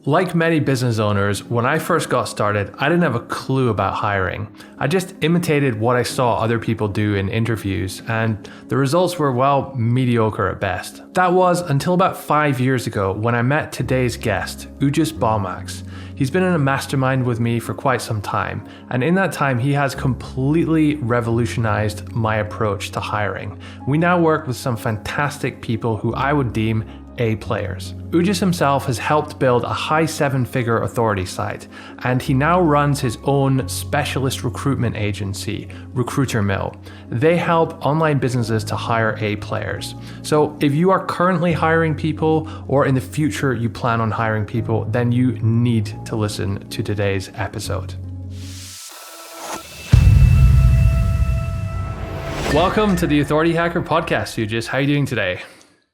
Like many business owners, when I first got started, I didn't have a clue about hiring. I just imitated what I saw other people do in interviews, and the results were, well, mediocre at best. That was until about 5 years ago when I met today's guest, Uģis Balmaks. He's been in a mastermind with me for quite some time, and in that time he has completely revolutionized my approach to hiring. We now work with some fantastic people who I would deem A players. Uģis himself has helped build a high seven-figure authority site, and he now runs his own specialist recruitment agency, RecruiterMill. They help online businesses to hire A players. So if you are currently hiring people, or in the future you plan on hiring people, then you need to listen to today's episode. Welcome to the Authority Hacker podcast, Uģis. How are you doing today?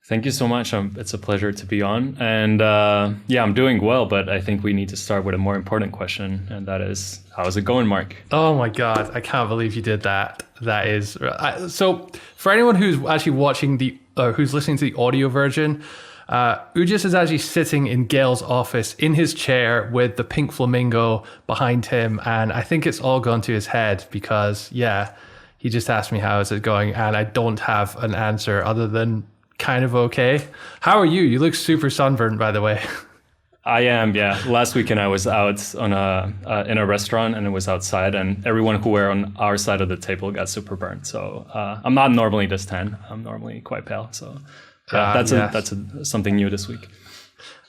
Thank you so much. It's a pleasure to be on. And I'm doing well, but I think we need to start with a more important question. And that is, how's it going, Mark? Oh my God, I can't believe you did that. That is, so for anyone who's actually watching who's listening to the audio version, Uģis is actually sitting in Gail's office in his chair with the pink flamingo behind him. And I think it's all gone to his head because, he just asked me how is it going. And I don't have an answer other than kind of okay. How are you? You look super sunburned, by the way. I am, yeah. Last weekend I was out on in a restaurant and it was outside, and everyone who were on our side of the table got super burnt. So I'm not normally this tan. I'm normally quite pale. So that's something new this week.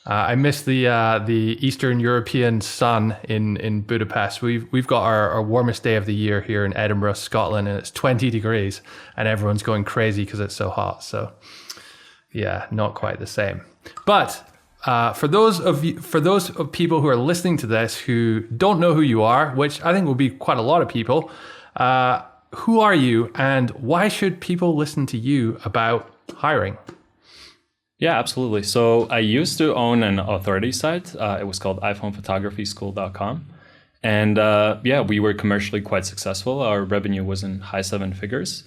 I miss the Eastern European sun in Budapest. We've got our warmest day of the year here in Edinburgh, Scotland, and it's 20 degrees, and everyone's going crazy because it's so hot. So. Yeah, not quite the same. But for those people who are listening to this who don't know who you are, which I think will be quite a lot of people, who are you and why should people listen to you about hiring? Yeah, absolutely. So I used to own an authority site. It was called iPhonePhotographyschool.com. And we were commercially quite successful. Our revenue was in high seven figures.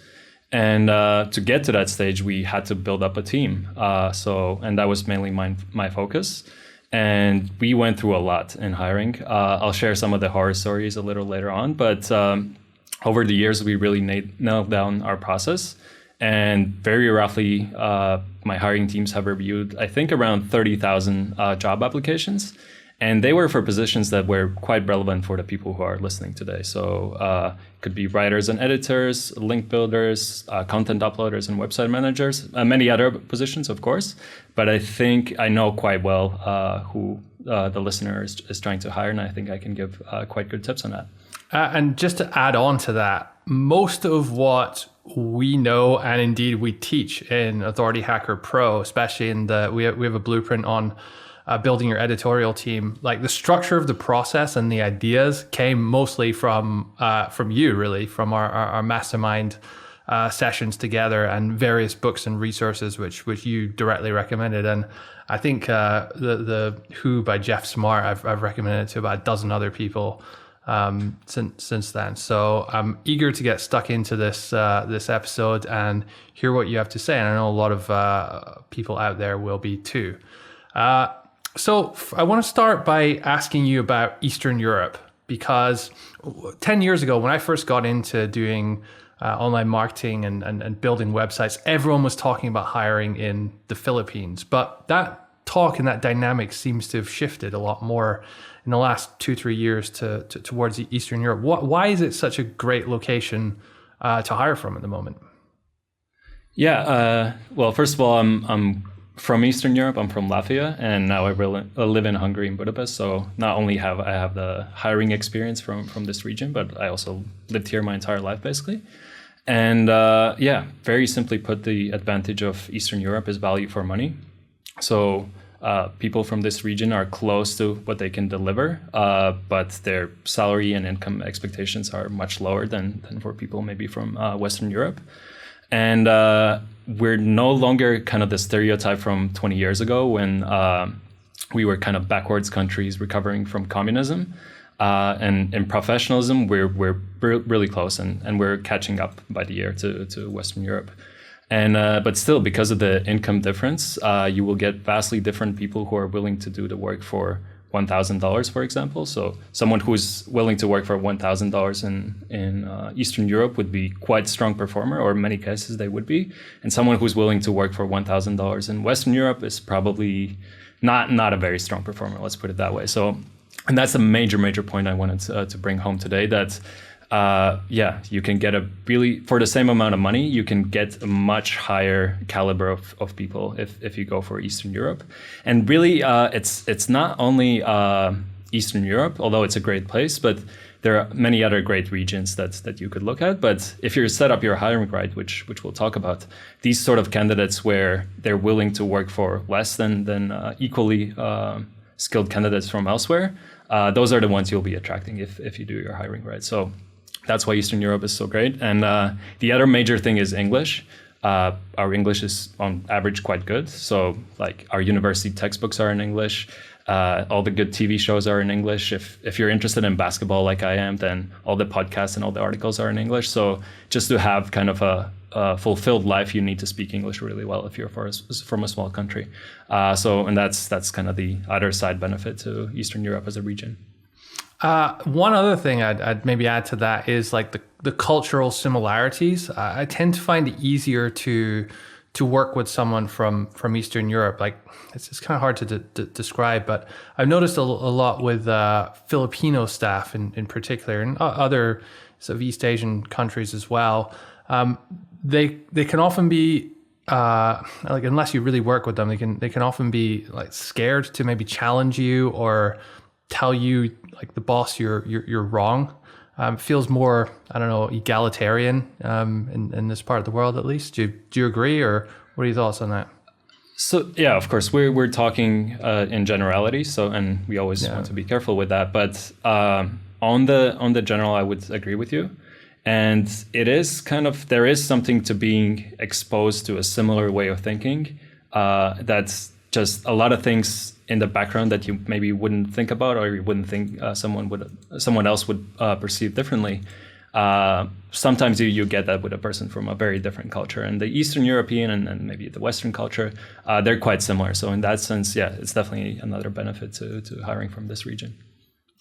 And to get to that stage, we had to build up a team. And that was mainly my focus. And we went through a lot in hiring. I'll share some of the horror stories a little later on. But over the years, we really nailed down our process. And very roughly, my hiring teams have reviewed, I think, around 30,000 job applications. And they were for positions that were quite relevant for the people who are listening today. So it could be writers and editors, link builders, content uploaders and website managers, many other positions, of course. But I think I know quite well who the listener is trying to hire, and I think I can give quite good tips on that. And just to add on to that, most of what we know and indeed we teach in Authority Hacker Pro, especially in we have a blueprint on building your editorial team, like the structure of the process and the ideas came mostly from you, really, from our mastermind sessions together and various books and resources which you directly recommended. And I think the Who by Jeff Smart I've recommended to about a dozen other people since then. So I'm eager to get stuck into this episode and hear what you have to say. And I know a lot of people out there will be too. So I want to start by asking you about Eastern Europe, because 10 years ago, when I first got into doing online marketing and building websites, everyone was talking about hiring in the Philippines. But that talk and that dynamic seems to have shifted a lot more in the last 2-3 years towards Eastern Europe. Why is it such a great location to hire from at the moment? Yeah, well, first of all, I'm from Eastern Europe. I'm from Latvia, and now I live in Hungary, in Budapest. So not only have I have the hiring experience from this region, but I also lived here my entire life, basically. And very simply put, the advantage of Eastern Europe is value for money. So people from this region are close to what they can deliver, but their salary and income expectations are much lower than for people maybe from Western Europe. And we're no longer kind of the stereotype from 20 years ago when we were kind of backwards countries recovering from communism. And in professionalism, we're really close, and we're catching up by the year to Western Europe. And but still, because of the income difference, you will get vastly different people who are willing to do the work for $1,000, for example. So someone who's willing to work for $1,000 in Eastern Europe would be quite a strong performer, or in many cases they would be. And someone who's willing to work for $1,000 in Western Europe is probably not a very strong performer, let's put it that way. So, and that's a major point I wanted to bring home today, that you can get for the same amount of money, you can get a much higher caliber of people if you go for Eastern Europe. And really, it's not only Eastern Europe, although it's a great place, but there are many other great regions that you could look at. But if you set up your hiring right, which we'll talk about, these sort of candidates where they're willing to work for less than equally skilled candidates from elsewhere, those are the ones you'll be attracting if you do your hiring right. So that's why Eastern Europe is so great. And the other major thing is English. Our English is on average quite good. So like our university textbooks are in English. All the good TV shows are in English. If you're interested in basketball like I am, then all the podcasts and all the articles are in English. So just to have kind of a fulfilled life, you need to speak English really well if you're from a small country. And that's kind of the other side benefit to Eastern Europe as a region. One other thing I'd maybe add to that is like the cultural similarities. I tend to find it easier to work with someone from Eastern Europe. Like it's kind of hard to describe, but I've noticed a lot with Filipino staff in particular, and other sort of East Asian countries as well. They can often be like, unless you really work with them, they can often be like scared to maybe challenge you or tell you, like the boss, you're wrong. Feels more, I don't know, egalitarian in this part of the world, at least. Do you agree, or what are your thoughts on that? So yeah, of course, we're talking in generality. So, and we always want to be careful with that. But on the general, I would agree with you. And it is kind of, there is something to being exposed to a similar way of thinking. That's just a lot of things in the background that you maybe wouldn't think about, or you wouldn't think someone else would perceive differently. Sometimes you get that with a person from a very different culture, and the Eastern European and maybe the Western culture, they're quite similar. So in that sense, yeah, it's definitely another benefit to hiring from this region.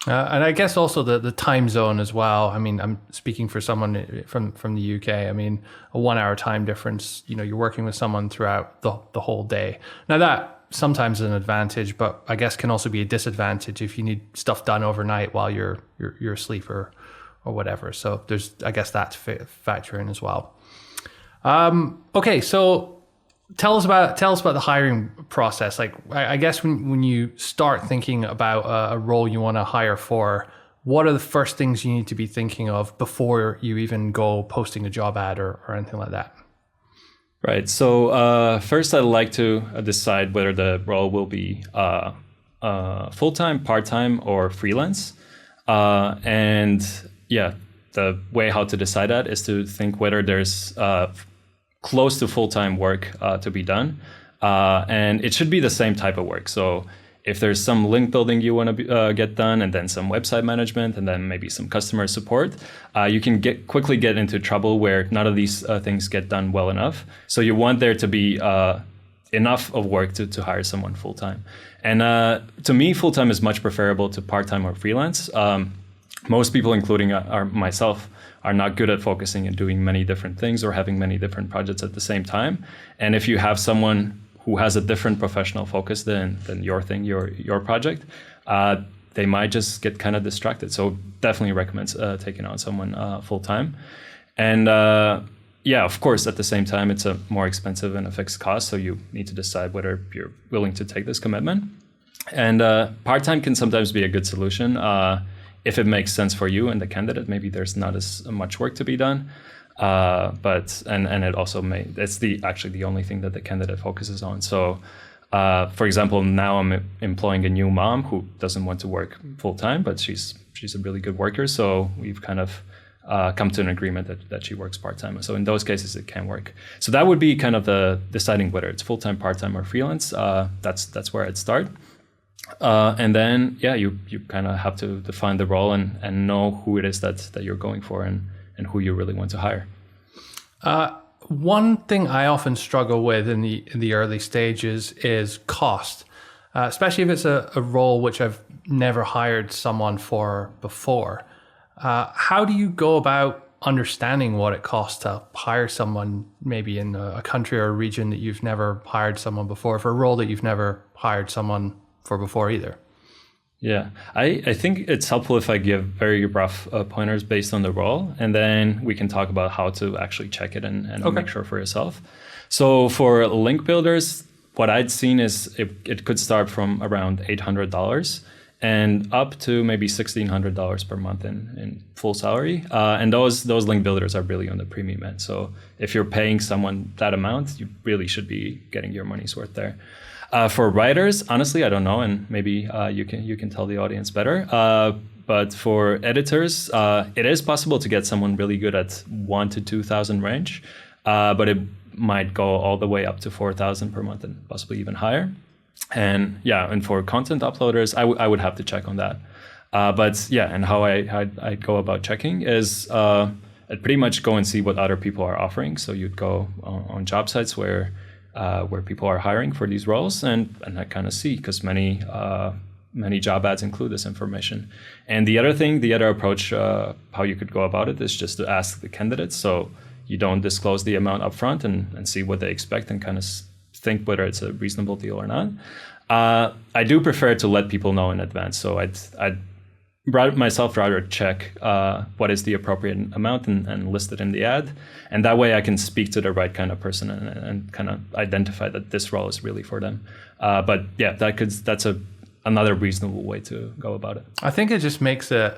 And I guess also the time zone as well. I mean, I'm speaking for someone from the UK. I mean, a 1 hour time difference, you're working with someone throughout the whole day. Now that sometimes is an advantage, but I guess can also be a disadvantage if you need stuff done overnight while you're asleep or whatever. So there's, I guess, that to factor in as well. Okay, so tell us about the hiring process. Like, I guess when you start thinking about a role you want to hire for, what are the first things you need to be thinking of before you even go posting a job ad or anything like that? Right. So first, I'd like to decide whether the role will be full-time, part-time, or freelance. And yeah, the way how to decide that is to think whether there's close to full-time work to be done. And it should be the same type of work. So if there's some link building you want to get done, and then some website management, and then maybe some customer support, you can quickly get into trouble where none of these things get done well enough. So you want there to be enough of work to hire someone full-time. And to me, full-time is much preferable to part-time or freelance. Most people, including myself, are not good at focusing and doing many different things or having many different projects at the same time. And if you have someone who has a different professional focus than your thing, your project, they might just get kind of distracted. So definitely recommend taking on someone full-time. And yeah, of course, at the same time, it's a more expensive and a fixed cost. So you need to decide whether you're willing to take this commitment. And part-time can sometimes be a good solution. If it makes sense for you and the candidate, maybe there's not as much work to be done. But it also it's actually the only thing that the candidate focuses on. So, for example, now I'm employing a new mom who doesn't want to work full time, but she's a really good worker. So we've kind of come to an agreement that she works part time. So in those cases, it can work. So that would be kind of the deciding whether it's full time, part time, or freelance. That's where I'd start. And then, yeah, you kind of have to define the role and know who it is that you're going for and who you really want to hire. One thing I often struggle with in the early stages is cost, especially if it's a role which I've never hired someone for before, how do you go about understanding what it costs to hire someone maybe in a country or a region that you've never hired someone before, for a role that you've never hired someone for before either? Yeah, I think it's helpful if I give very rough pointers based on the role, and then we can talk about how to actually check it and make sure for yourself. So for link builders, what I'd seen is it could start from around $800 and up to maybe $1,600 per month in full salary. And those link builders are really on the premium end. So if you're paying someone that amount, you really should be getting your money's worth there. For writers, honestly, I don't know, and maybe you can tell the audience better. But for editors, it is possible to get someone really good at 1,000 to 2,000 range, but it might go all the way up to 4,000 per month and possibly even higher. And and for content uploaders, I would have to check on that. But yeah, and how I go about checking is I'd pretty much go and see what other people are offering. So you'd go on job sites where people are hiring for these roles, and I kind of see, because many job ads include this information. And the other approach, how you could go about it, is just to ask the candidates. So you don't disclose the amount up front and see what they expect and kind of think whether it's a reasonable deal or not. I do prefer to let people know in advance. So I'd rather check what is the appropriate amount and list it in the ad. And that way I can speak to the right kind of person and kind of identify that this role is really for them. But yeah, that's another reasonable way to go about it. I think it just makes it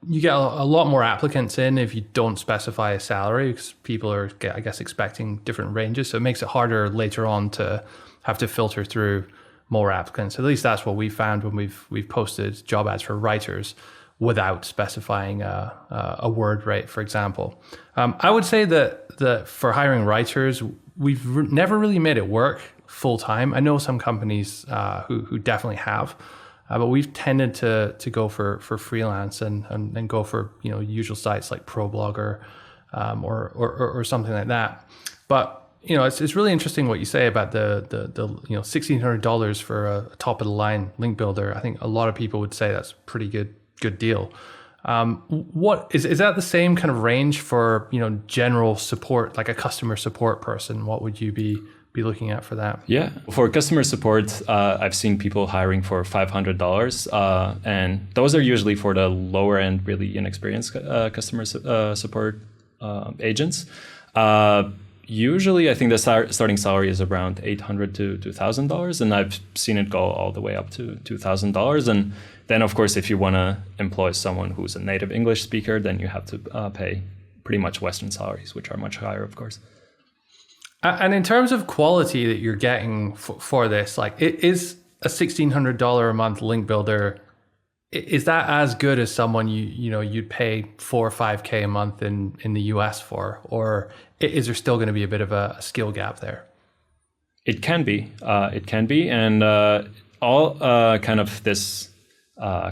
you get a lot more applicants in if you don't specify a salary, because people are, I guess, expecting different ranges. So it makes it harder later on to have to filter through more applicants. At least that's what we found when we've posted job ads for writers without specifying a word rate, for example. I would say that for hiring writers, we've never really made it work full time. I know some companies who definitely have. But we've tended to go for freelance and go for usual sites like ProBlogger or something like that. But it's really interesting what you say about the $1,600 for a top of the line link builder. I think a lot of people would say that's a pretty good deal. What is that the same kind of range for general support, like a customer support person? What would you be looking at for that? Yeah, for customer support, I've seen people hiring for $500, and those are usually for the lower end, really inexperienced customer support agents. Usually, I think the starting salary is around $800 to $2,000, and I've seen it go all the way up to $2,000. And then, of course, if you want to employ someone who's a native English speaker, then you have to pay pretty much Western salaries, which are much higher, of course. And in terms of quality that you're getting for this, like, it is a $1,600 a month link builder. Is that as good as someone you'd pay $4,000 or $5,000 a month in the US for, or is there still going to be a bit of a skill gap there? It can be, and all kind of this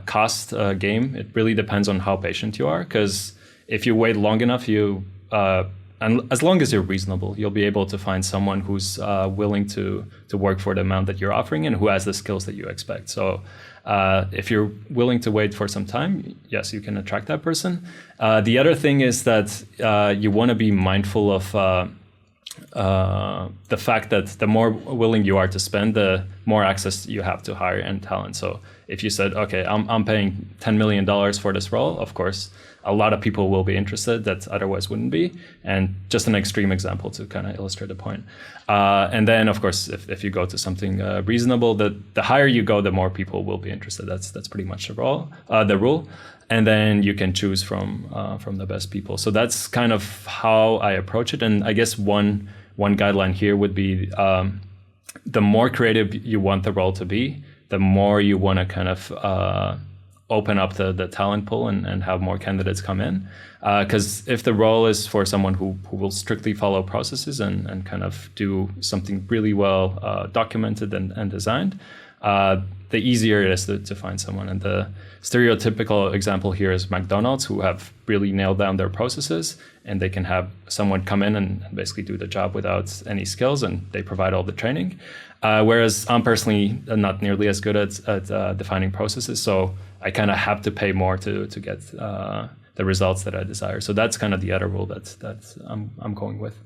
cost game. It really depends on how patient you are, because if you wait long enough, and as long as you're reasonable, you'll be able to find someone who's willing to work for the amount that you're offering and who has the skills that you expect. So if you're willing to wait for some time, yes, you can attract that person. The other thing is that you want to be mindful of the fact that the more willing you are to spend, the more access you have to hire and talent. So if you said, okay, I'm paying $10 million for this role, of course, a lot of people will be interested that otherwise wouldn't be. And just an extreme example to kind of illustrate the point. And then, of course, if you go to something reasonable, the higher you go, the more people will be interested. That's pretty much the rule. And then you can choose from the best people. So that's kind of how I approach it. And I guess one guideline here would be the more creative you want the role to be, the more you want to kind of open up the talent pool and have more candidates come in. Because if the role is for someone who will strictly follow processes and kind of do something really well documented and designed, the easier it is to find someone. And the stereotypical example here is McDonald's, who have really nailed down their processes, and they can have someone come in and basically do the job without any skills, and they provide all the training. Whereas I'm personally not nearly as good at defining processes, so I kind of have to pay more to get the results that I desire. So that's kind of the other rule that I'm going with.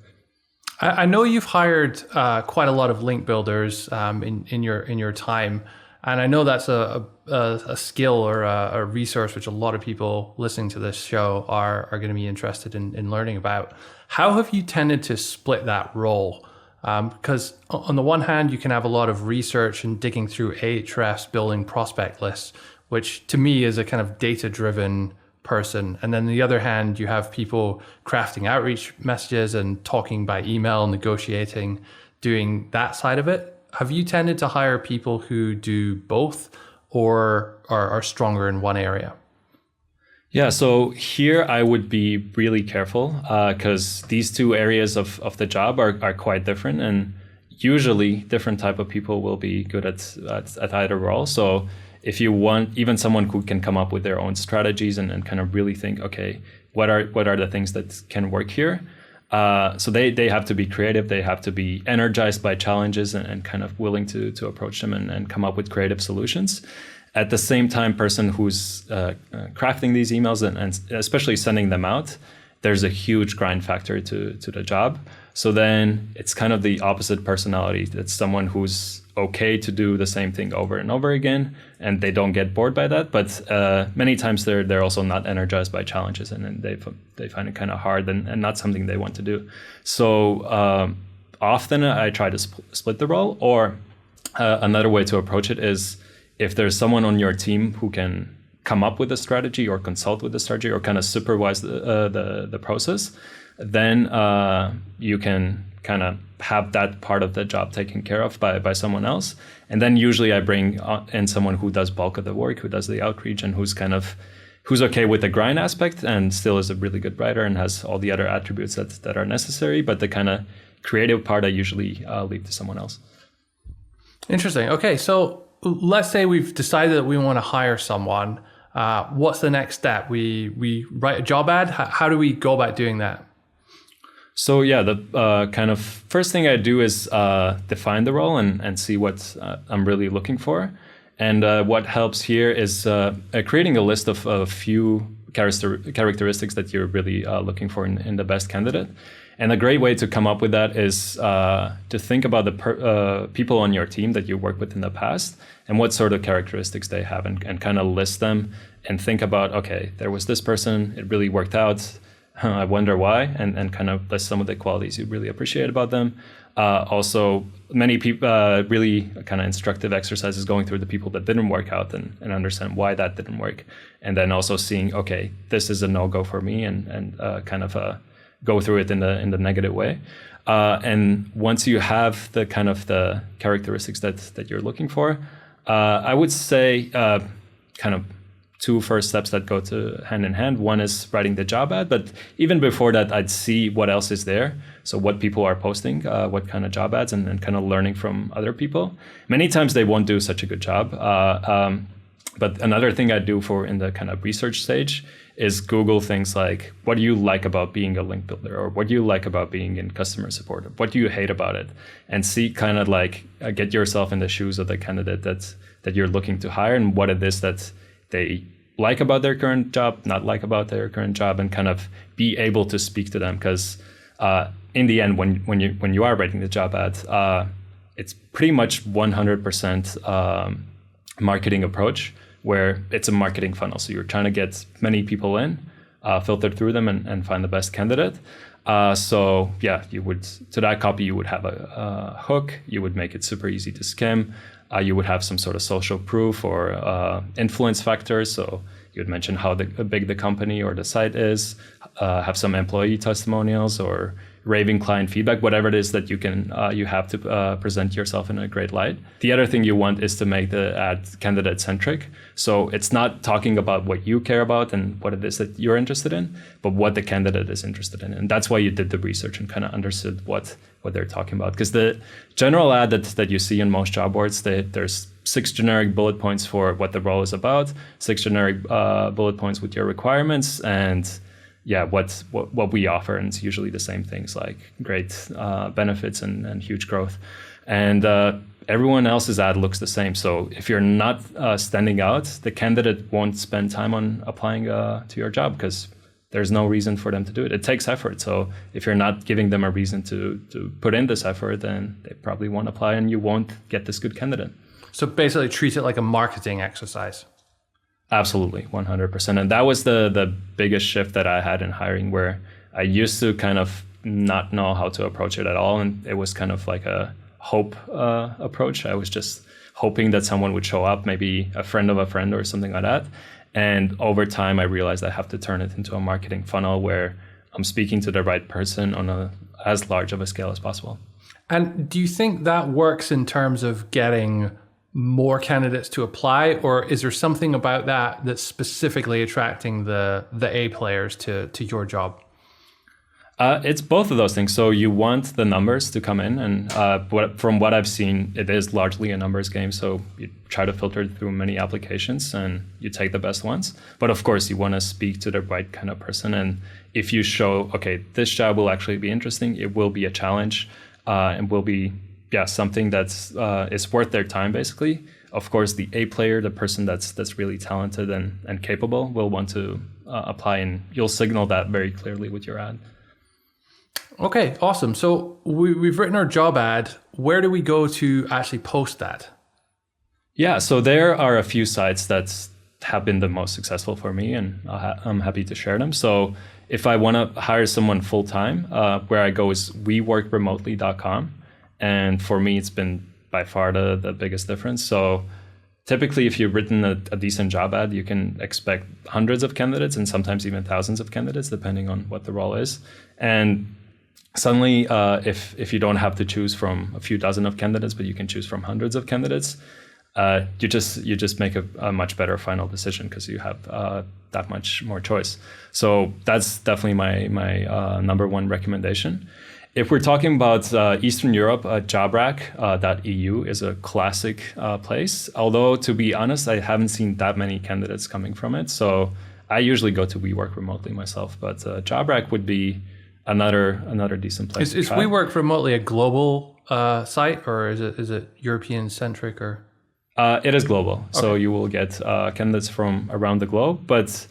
I know you've hired quite a lot of link builders in your time, and I know that's a skill or a resource which a lot of people listening to this show are going to be interested in learning about. How have you tended to split that role? Because on the one hand, you can have a lot of research and digging through Ahrefs, building prospect lists, which to me is a kind of data-driven person. And then on the other hand, you have people crafting outreach messages and talking by email, negotiating, doing that side of it. Have you tended to hire people who do both or are stronger in one area? Yeah, so here I would be really careful because these two areas of the job are quite different, and usually different type of people will be good at either role. So if you want even someone who can come up with their own strategies and kind of really think, okay, what are the things that can work here? So they have to be creative, they have to be energized by challenges and kind of willing to approach them and come up with creative solutions. At the same time, person who's crafting these emails and especially sending them out, there's a huge grind factor to the job. So then it's kind of the opposite personality. It's someone who's okay to do the same thing over and over again, and they don't get bored by that. But many times they're also not energized by challenges, and then they find it kind of hard and not something they want to do. So often I try to split the role. Or another way to approach it is if there's someone on your team who can come up with a strategy or consult with the strategy or kind of supervise the process, then you can kind of have that part of the job taken care of by someone else. And then usually I bring in someone who does bulk of the work, who does the outreach, and who's okay with the grind aspect and still is a really good writer and has all the other attributes that are necessary. But the kind of creative part I usually leave to someone else. Interesting. Okay, so let's say we've decided that we want to hire someone. What's the next step? We write a job ad. How do we go about doing that? So yeah, the kind of first thing I do is define the role and see what I'm really looking for. And what helps here is creating a list of a few characteristics that you're really looking for in the best candidate. And a great way to come up with that is to think about the people on your team that you worked with in the past and what sort of characteristics they have, and kind of list them and think about, okay, there was this person, it really worked out. I wonder why, and kind of list some of the qualities you really appreciate about them. Also, many people really kind of instructive exercises going through the people that didn't work out and understand why that didn't work. And then also seeing, okay, this is a no-go for me, and kind of go through it in the negative way. And once you have the kind of the characteristics that you're looking for, I would say kind of two first steps that go hand in hand. One is writing the job ad, but even before that, I'd see what else is there. So what people are posting, what kind of job ads, and kind of learning from other people. Many times they won't do such a good job. But another thing I do in the kind of research stage is Google things like, what do you like about being a link builder? Or what do you like about being in customer support? Or what do you hate about it? And see kind of like, get yourself in the shoes of the candidate that you're looking to hire, and what it is that they like about their current job, not like about their current job, and kind of be able to speak to them. Because in the end, when you are writing the job ad, it's pretty much 100% marketing approach, where it's a marketing funnel. So you're trying to get many people in, filter through them, and find the best candidate. So yeah, to that copy, you would have a hook. You would make it super easy to skim. You would have some sort of social proof or influence factors. So you would mention how big the company or the site is, have some employee testimonials or raving client feedback, whatever it is that you have to present yourself in a great light. The other thing you want is to make the ad candidate centric. So it's not talking about what you care about and what it is that you're interested in, but what the candidate is interested in. And that's why you did the research and kind of understood what they're talking about. Because the general ad that you see in most job boards, there's 6 generic bullet points for what the role is about, 6 generic bullet points with your requirements, and what we offer. And it's usually the same things like great benefits and huge growth. And everyone else's ad looks the same. So if you're not standing out, the candidate won't spend time on applying to your job because there's no reason for them to do it. It takes effort. So if you're not giving them a reason to put in this effort, then they probably won't apply and you won't get this good candidate. So basically treat it like a marketing exercise. Absolutely, 100%. And that was the biggest shift that I had in hiring, where I used to kind of not know how to approach it at all. And it was kind of like a hope approach. I was just hoping that someone would show up, maybe a friend of a friend or something like that. And over time, I realized I have to turn it into a marketing funnel where I'm speaking to the right person on as large of a scale as possible. And do you think that works in terms of getting more candidates to apply, or is there something about that that's specifically attracting the A players to your job? It's both of those things. So you want the numbers to come in, and from what I've seen, it is largely a numbers game. So you try to filter through many applications and you take the best ones. But of course, you want to speak to the right kind of person. And if you show, okay, this job will actually be interesting, it will be a challenge, and will be something that's is worth their time, basically. Of course, the A player, the person that's really talented and capable, will want to apply, and you'll signal that very clearly with your ad. Okay, awesome. So we've written our job ad. Where do we go to actually post that? Yeah, so there are a few sites that have been the most successful for me, and I'm happy to share them. So if I want to hire someone full-time, where I go is weworkremotely.com. And for me, it's been by far the biggest difference. So typically, if you've written a decent job ad, you can expect hundreds of candidates and sometimes even thousands of candidates, depending on what the role is. And suddenly, if you don't have to choose from a few dozen of candidates, but you can choose from hundreds of candidates, you just make a much better final decision because you have that much more choice. So that's definitely my number one recommendation. If we're talking about Eastern Europe, JobRack.eu is a classic place. Although, to be honest, I haven't seen that many candidates coming from it. So I usually go to We Work Remotely myself, but JobRack would be another decent place. Is We Work Remotely a global site, or is it European centric, or? It is global. Okay. So you will get candidates from around the globe. But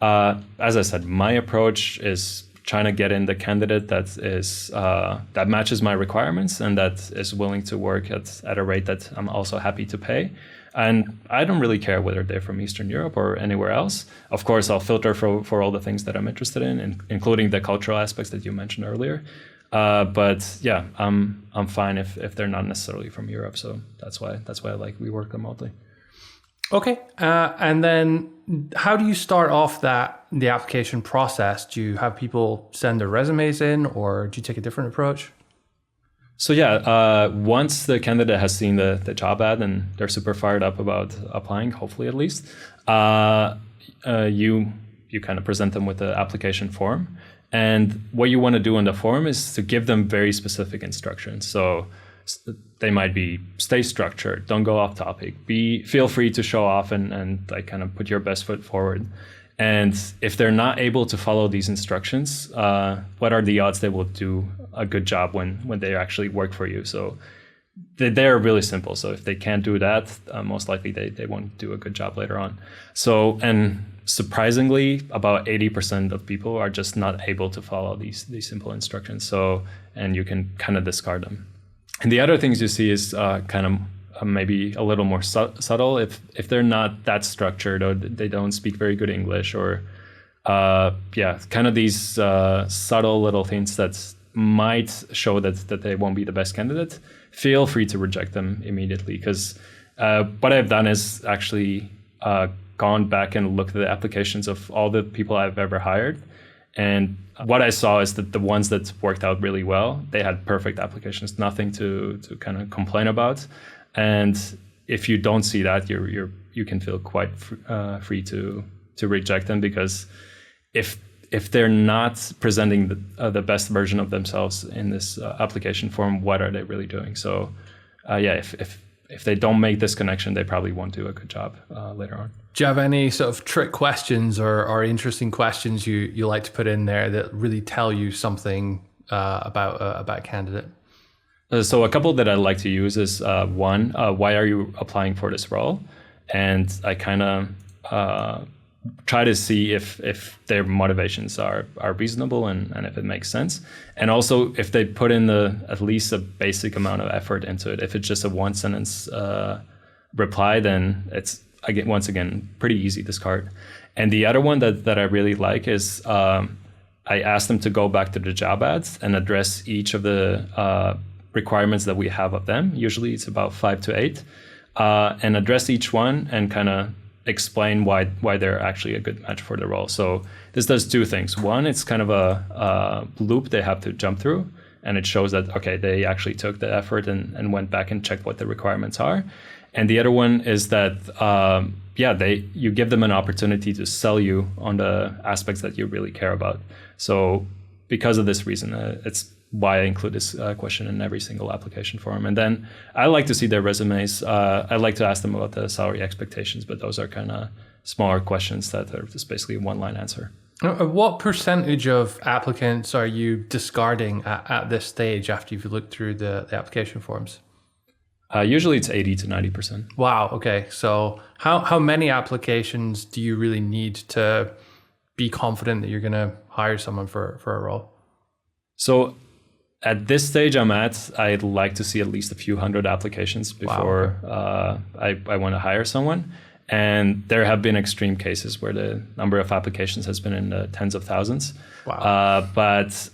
as I said, my approach is trying to get in the candidate that matches my requirements and that is willing to work at a rate that I'm also happy to pay. And I don't really care whether they're from Eastern Europe or anywhere else. Of course, I'll filter for all the things that I'm interested in, including the cultural aspects that you mentioned earlier. But yeah, I'm fine if they're not necessarily from Europe. So that's why I like We Work Remotely. Okay, and then how do you start off the application process? Do you have people send their resumes in, or do you take a different approach? So once the candidate has seen the job ad and they're super fired up about applying, hopefully at least, you kind of present them with the application form. And what you want to do in the form is to give them very specific instructions. So they might be, stay structured, don't go off topic, feel free to show off and like kind of put your best foot forward. And if they're not able to follow these instructions, what are the odds they will do a good job when they actually work for you? So they're really simple. So if they can't do that, most likely they won't do a good job later on. So, and surprisingly, about 80% of people are just not able to follow these simple instructions. So, and you can kind of discard them. And the other things you see is kind of maybe a little more subtle. If they're not that structured, or they don't speak very good English, or kind of these subtle little things that might show that they won't be the best candidate, feel free to reject them immediately. Because what I've done is actually gone back and looked at the applications of all the people I've ever hired. And what I saw is that the ones that worked out really well, they had perfect applications, nothing to kind of complain about. And if you don't see that, you can feel quite free to reject them, because if they're not presenting the best version of themselves in this application form, what are they really doing? So if if they don't make this connection, they probably won't do a good job later on. Do you have any sort of trick questions or interesting questions you like to put in there that really tell you something about a candidate? So a couple that I like to use is one, why are you applying for this role? And I kind of try to see if their motivations are reasonable and if it makes sense. And also if they put in at least a basic amount of effort into it. If it's just a one sentence reply, then it's, once again, pretty easy discard. And the other one that I really like is I ask them to go back to the job ads and address each of the requirements that we have of them. Usually it's about 5 to 8, and address each one and kind of explain why they're actually a good match for the role. So this does two things. One, it's kind of a loop they have to jump through, and it shows that, okay, they actually took the effort and went back and checked what the requirements are. And the other one is that, you give them an opportunity to sell you on the aspects that you really care about. So because of this reason, it's why I include this question in every single application form. And then I like to see their resumes. I like to ask them about the salary expectations, but those are kind of smaller questions that are just basically a one-line answer. What percentage of applicants are you discarding at this stage after you've looked through the application forms? Usually it's 80 to 90%. Wow. Okay. So how many applications do you really need to be confident that you're going to hire someone for a role? So at this stage I'd like to see at least a few hundred applications before I want to hire someone. And there have been extreme cases where the number of applications has been in the tens of thousands. Wow. But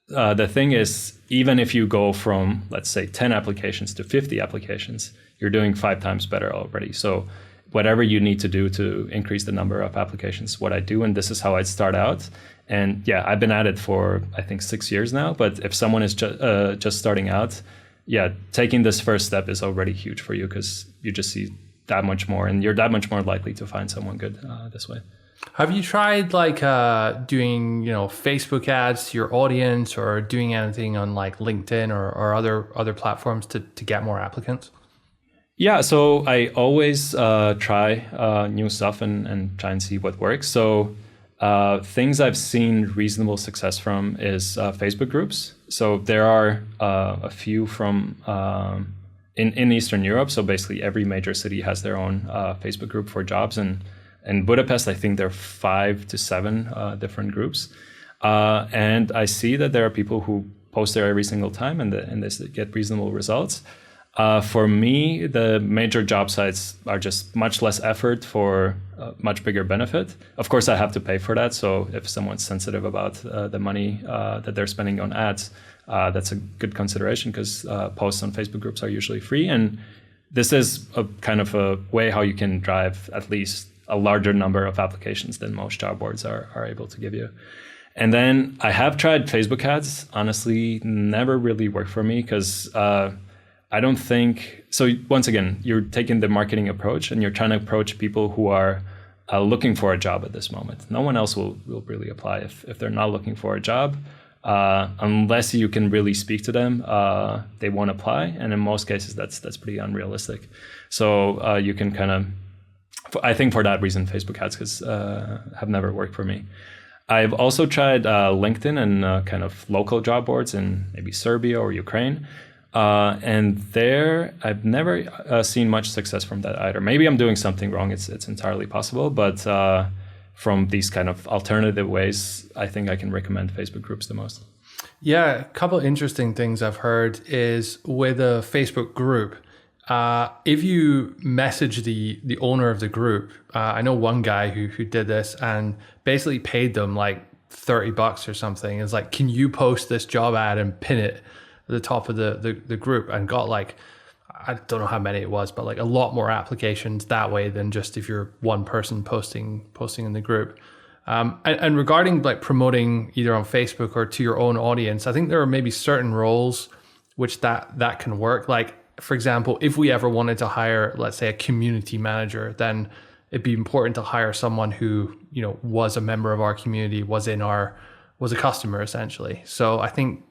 the thing is, even if you go from, let's say, 10 applications to 50 applications, you're doing 5 times better already. So whatever you need to do to increase the number of applications, what I do, and this is how I'd start out. And yeah, I've been at it for, I think, 6 years now. But if someone is just starting out, taking this first step is already huge for you, because you just see that much more, and you're that much more likely to find someone good this way. Have you tried doing Facebook ads to your audience, or doing anything on like LinkedIn or other platforms to get more applicants? Yeah, so I always try new stuff and try and see what works. So things I've seen reasonable success from is Facebook groups. So there are a few from in Eastern Europe. So basically every major city has their own Facebook group for jobs. And in Budapest, I think there are 5 to 7 different groups. And I see that there are people who post there every single time and they get reasonable results. For me, the major job sites are just much less effort for much bigger benefit. Of course, I have to pay for that. So if someone's sensitive about the money that they're spending on ads, that's a good consideration, because posts on Facebook groups are usually free. And this is a kind of a way how you can drive at least a larger number of applications than most job boards are able to give you. And then I have tried Facebook ads. Honestly, never really worked for me, because I don't think, so once again, you're taking the marketing approach and you're trying to approach people who are looking for a job at this moment. No one else will really apply if they're not looking for a job. Unless you can really speak to them, they won't apply. And in most cases, that's pretty unrealistic. So you can kind of, I think for that reason, Facebook ads have never worked for me. I've also tried LinkedIn and kind of local job boards in maybe Serbia or Ukraine. And there, I've never seen much success from that either. Maybe I'm doing something wrong. It's entirely possible. But from these kind of alternative ways, I think I can recommend Facebook groups the most. Yeah, a couple of interesting things I've heard is with a Facebook group, if you message the owner of the group, I know one guy who did this and basically paid them like $30 or something. It's like, can you post this job ad and pin it at the top of the group, and got like, I don't know how many it was, but like a lot more applications that way than just if you're one person posting in the group. And regarding like promoting either on Facebook or to your own audience, I think there are maybe certain roles which that can work. Like, for example, if we ever wanted to hire, let's say, a community manager, then it'd be important to hire someone who, was a member of our community, was a customer essentially. So I think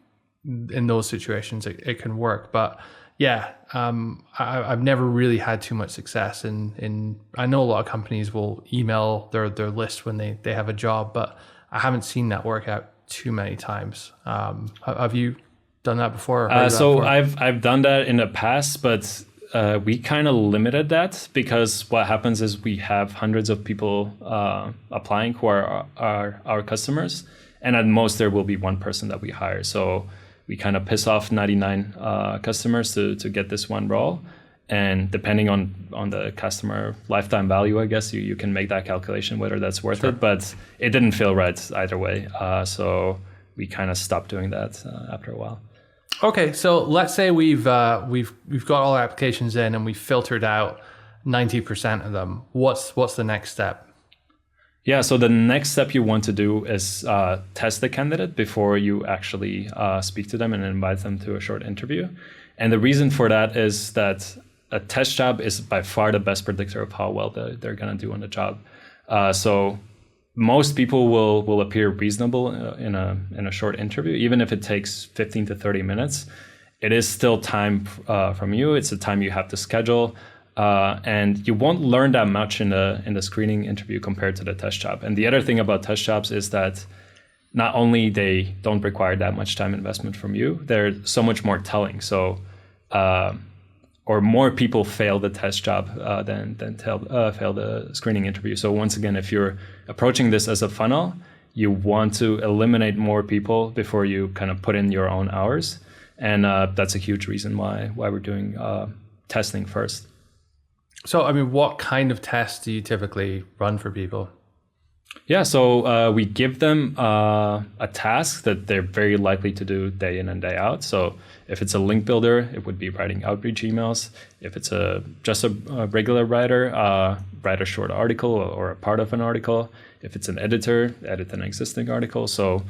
in those situations it can work. But Yeah, I've never really had too much success in I know a lot of companies will email their list when they have a job, but I haven't seen that work out too many times. Have you done that before? Or heard of that So before? I've done that in the past, but we kind of limited that because what happens is we have hundreds of people applying who are our customers, and at most there will be one person that we hire. So we kind of piss off 99 customers to get this one role. And depending on the customer lifetime value, I guess you can make that calculation whether that's worth it. But it didn't feel right either way. So we kind of stopped doing that after a while. Okay, so let's say we've got all our applications in and we filtered out 90% of them. What's the next step? Yeah, so the next step you want to do is test the candidate before you actually speak to them and invite them to a short interview. And the reason for that is that a test job is by far the best predictor of how well they're going to do on the job. So most people will appear reasonable in a short interview, even if it takes 15 to 30 minutes. It is still time from you. It's a time you have to schedule. And you won't learn that much in the screening interview compared to the test job. And the other thing about test jobs is that not only they don't require that much time investment from you, they're so much more telling. So, or more people fail the test job than fail the screening interview. So once again, if you're approaching this as a funnel, you want to eliminate more people before you kind of put in your own hours. And that's a huge reason why we're doing testing first. So, I mean, what kind of tests do you typically run for people? Yeah, so we give them a task that they're very likely to do day in and day out. So if it's a link builder, it would be writing outreach emails. If it's just a regular writer, write a short article or a part of an article. If it's an editor, edit an existing article. So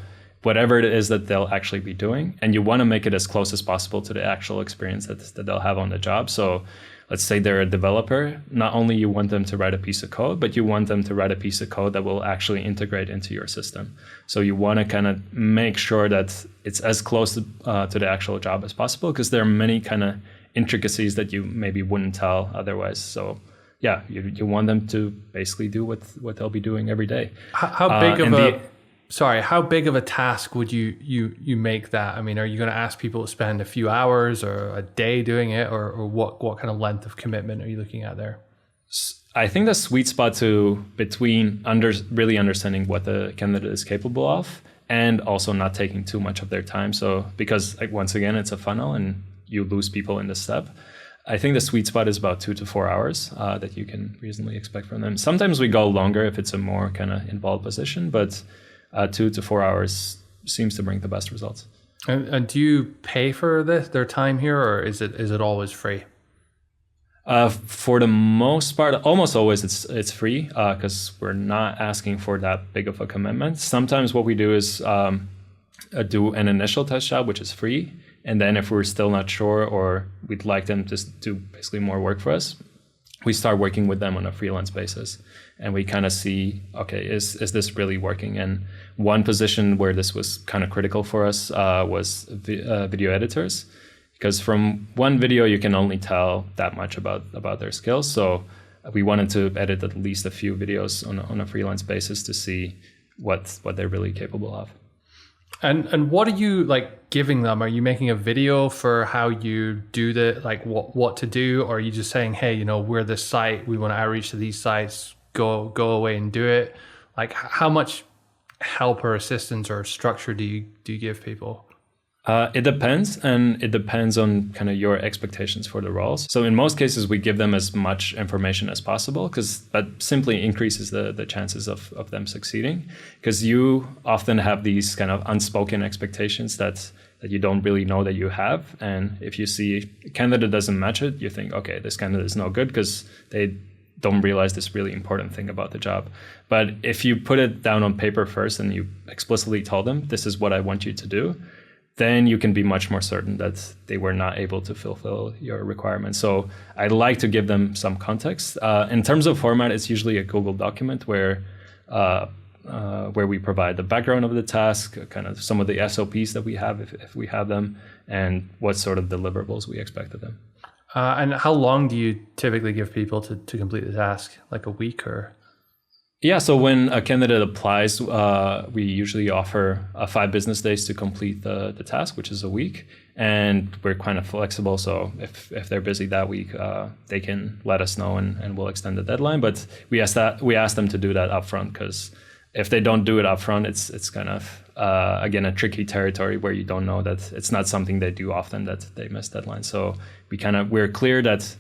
whatever it is that they'll actually be doing. And you want to make it as close as possible to the actual experience that they'll have on the job. So let's say they're a developer, not only you want them to write a piece of code, but you want them to write a piece of code that will actually integrate into your system. So you want to kind of make sure that it's as close to the actual job as possible, because there are many kind of intricacies that you maybe wouldn't tell otherwise. So yeah, you want them to basically do what they'll be doing every day. How big of a task would you make that? I mean, are you going to ask people to spend a few hours or a day doing it, or what kind of length of commitment are you looking at there? I think the sweet spot between really understanding what the candidate is capable of and also not taking too much of their time. So because once again, it's a funnel and you lose people in this step. I think the sweet spot is about 2 to 4 hours that you can reasonably expect from them. Sometimes we go longer if it's a more kind of involved position, but 2 to 4 hours seems to bring the best results. And do you pay for their time here, or is it always free? For the most part, almost always it's free because we're not asking for that big of a commitment. Sometimes what we do is do an initial test job, which is free. And then if we're still not sure or we'd like them to do basically more work for us, we start working with them on a freelance basis. And we kind of see, okay, is this really working? And one position where this was kind of critical for us was video editors. Because from one video, you can only tell that much about their skills. So we wanted to edit at least a few videos on a freelance basis to see what they're really capable of. And what are you giving them? Are you making a video for how you do what to do? Or are you just saying, hey, we're this site, we want to outreach to these sites, go away and do it? How much help or assistance or structure do you give people? It depends, and it depends on kind of your expectations for the roles. So in most cases, we give them as much information as possible because that simply increases the chances of them succeeding. Because you often have these kind of unspoken expectations that you don't really know that you have. And if you see a candidate doesn't match it, you think, okay, this candidate is no good because they don't realize this really important thing about the job. But if you put it down on paper first and you explicitly told them, this is what I want you to do, then you can be much more certain that they were not able to fulfill your requirements. So I like to give them some context. In terms of format, it's usually a Google document where where we provide the background of the task, kind of some of the SOPs that we have if we have them, and what sort of deliverables we expect of them. And how long do you typically give people to complete the task? Like a week or? Yeah, so when a candidate applies, we usually offer 5 business days to complete the task, which is a week. And we're kind of flexible. So if they're busy that week, they can let us know and we'll extend the deadline. But we ask them to do that upfront, because if they don't do it upfront, it's kind of, again, a tricky territory where you don't know that it's not something they do often, that they miss deadlines. So we're clear that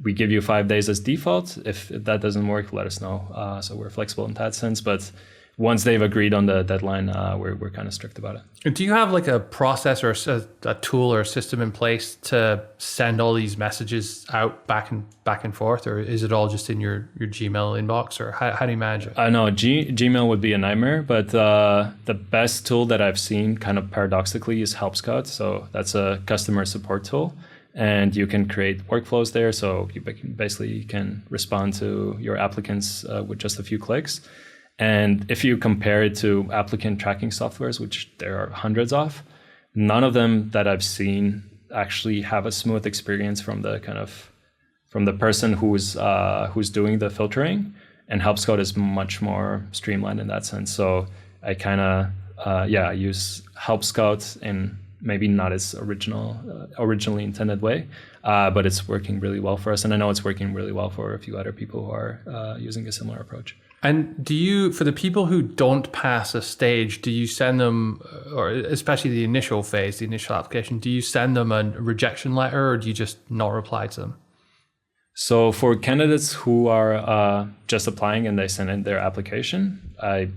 we give you 5 days as default. If that doesn't work, let us know. So we're flexible in that sense. But once they've agreed on the deadline, we're kind of strict about it. Do you have like a process or a tool or a system in place to send all these messages out back and forth, or is it all just in your Gmail inbox, or how do you manage it? No, Gmail would be a nightmare, but the best tool that I've seen, kind of paradoxically, is Help Scout. So that's a customer support tool. And you can create workflows there. So you basically can respond to your applicants with just a few clicks. And if you compare it to applicant tracking softwares, which there are hundreds of, none of them that I've seen actually have a smooth experience from the person who's doing the filtering. And Help Scout is much more streamlined in that sense. So I kind of use Help Scout in maybe not its originally intended way, but it's working really well for us. And I know it's working really well for a few other people who are using a similar approach. And for the people who don't pass a stage, do you send them, or especially the initial phase, the initial application, do you send them a rejection letter, or do you just not reply to them? So for candidates who are just applying and they send in their application, I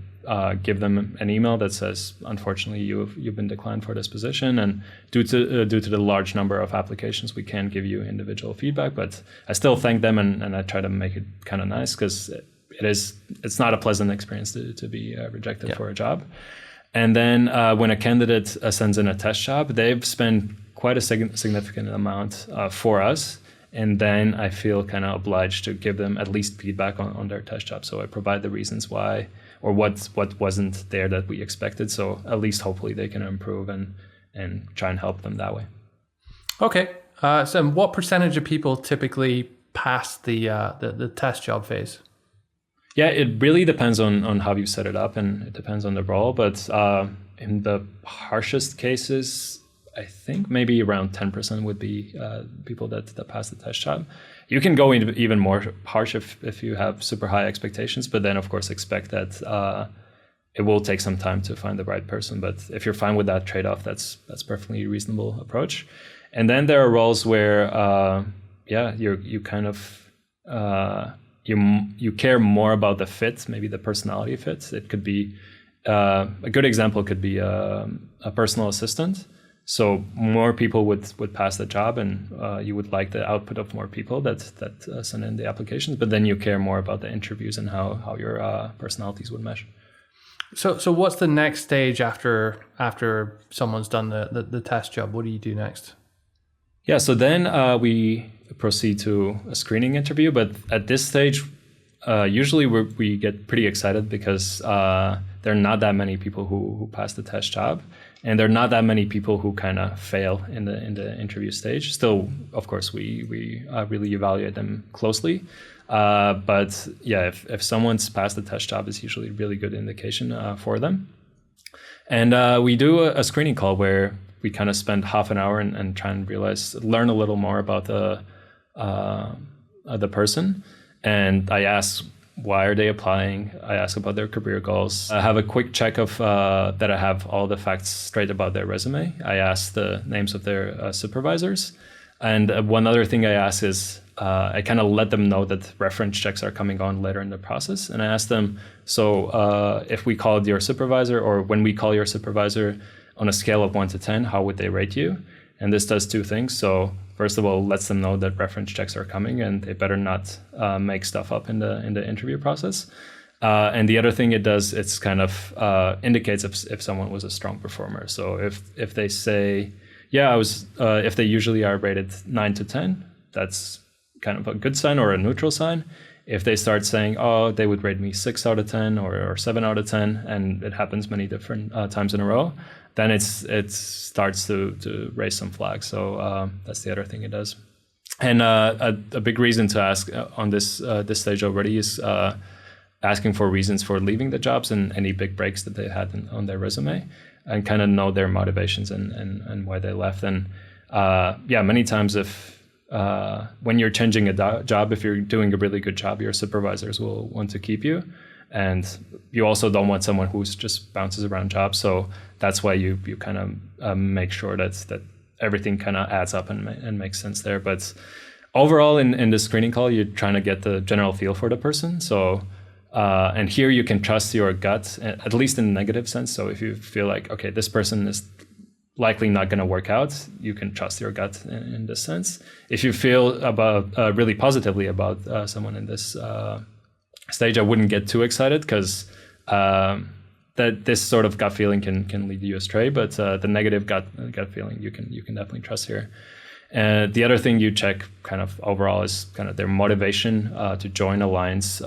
give them an email that says, unfortunately, you've been declined for this position, and due to the large number of applications, we can't give you individual feedback. But I still thank them, and I try to make it kind of nice, because it's not a pleasant experience to be rejected for a job. And then when a candidate sends in a test job, they've spent quite a significant amount for us. And then I feel kind of obliged to give them at least feedback on their test job. So I provide the reasons why, or what wasn't there that we expected. So at least hopefully they can improve and try and help them that way. Okay. So what percentage of people typically pass the test job phase? Yeah, it really depends on how you set it up, and it depends on the role. But in the harshest cases, I think maybe around 10% would be people that pass the test job. You can go even more harsh if you have super high expectations, but then of course expect that it will take some time to find the right person. But if you're fine with that trade-off, that's perfectly reasonable approach. And then there are roles where you kind of you care more about the fit, maybe the personality fit. It could be a good example could be a personal assistant. So more people would pass the job, and you would like the output of more people that send in the applications. But then you care more about the interviews and how your personalities would mesh. So what's the next stage after someone's done the test job? What do you do next? Yeah, so then we proceed to a screening interview. But at this stage, usually we get pretty excited because there are not that many people who pass the test job. And there are not that many people who kind of fail in the interview stage. Still, of course, we really evaluate them closely. But yeah, if someone's passed the test job, it's usually a really good indication for them. And we do a screening call where we kind of spend half an hour and try and learn a little more about the person. And I ask, why are they applying? I ask about their career goals. I have a quick check of that I have all the facts straight about their resume. I ask the names of their supervisors. And one other thing I ask is I kind of let them know that reference checks are coming on later in the process. And I ask them, so if we called your supervisor, or when we call your supervisor, on a scale of 1 to 10, how would they rate you? And this does two things. So first of all, lets them know that reference checks are coming, and they better not make stuff up in the interview process. And the other thing it does, it's kind of indicates if someone was a strong performer. So if they say, if they usually are rated 9 to 10, that's kind of a good sign or a neutral sign. If they start saying, oh, they would rate me 6 out of 10 or 7 out of 10, and it happens many different times in a row, then it starts to raise some flags. So that's the other thing it does. And a big reason to ask on this stage already is asking for reasons for leaving the jobs and any big breaks that they had on their resume, and kind of know their motivations and why they left. And many times when you're changing a job, if you're doing a really good job, your supervisors will want to keep you. And you also don't want someone who's just bounces around jobs. So that's why you kind of make sure that everything kind of adds up and makes sense there. But overall, in the screening call, you're trying to get the general feel for the person. So and here you can trust your gut, at least in a negative sense. So if you feel like, okay, this person is likely not going to work out, you can trust your gut in this sense. If you feel about really positively about someone in this stage, I wouldn't get too excited, because that this sort of gut feeling can lead you astray. But the negative gut feeling you can definitely trust here. And the other thing you check kind of overall is kind of their motivation to join alliance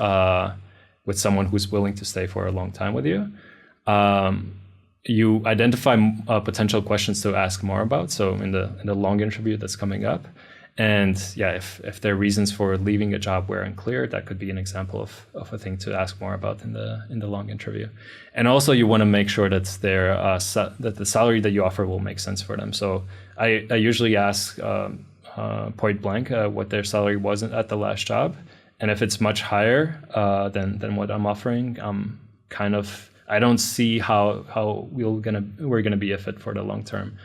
with someone who's willing to stay for a long time with you. You identify potential questions to ask more about. So in the long interview that's coming up, and if their reasons for leaving a job were unclear, that could be an example of a thing to ask more about in the long interview. And also you want to make sure that that the salary that you offer will make sense for them. So I usually ask point blank what their salary was at the last job, and if it's much higher than what I'm offering, I don't see how we're gonna be a fit for the long term,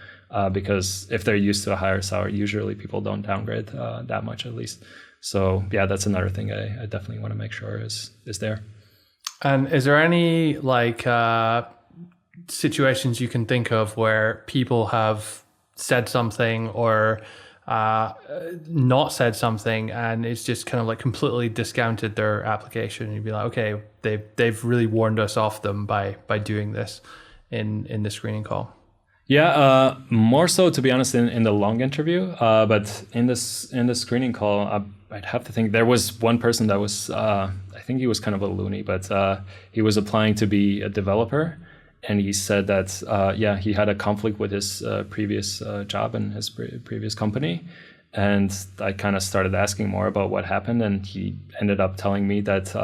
because if they're used to a higher salary, usually people don't downgrade that much, at least. So that's another thing I definitely want to make sure is there. And is there any situations you can think of where people have said something or not said something, and it's just kind of like completely discounted their application? You'd be like, okay, they've really warned us off them by doing this in the screening call. More so, to be honest, in the long interview, but in the screening call, I'd have to think. There was one person that was I think he was kind of a loony, but he was applying to be a developer. And he said that, he had a conflict with his previous job and his previous company. And I kind of started asking more about what happened. And he ended up telling me that,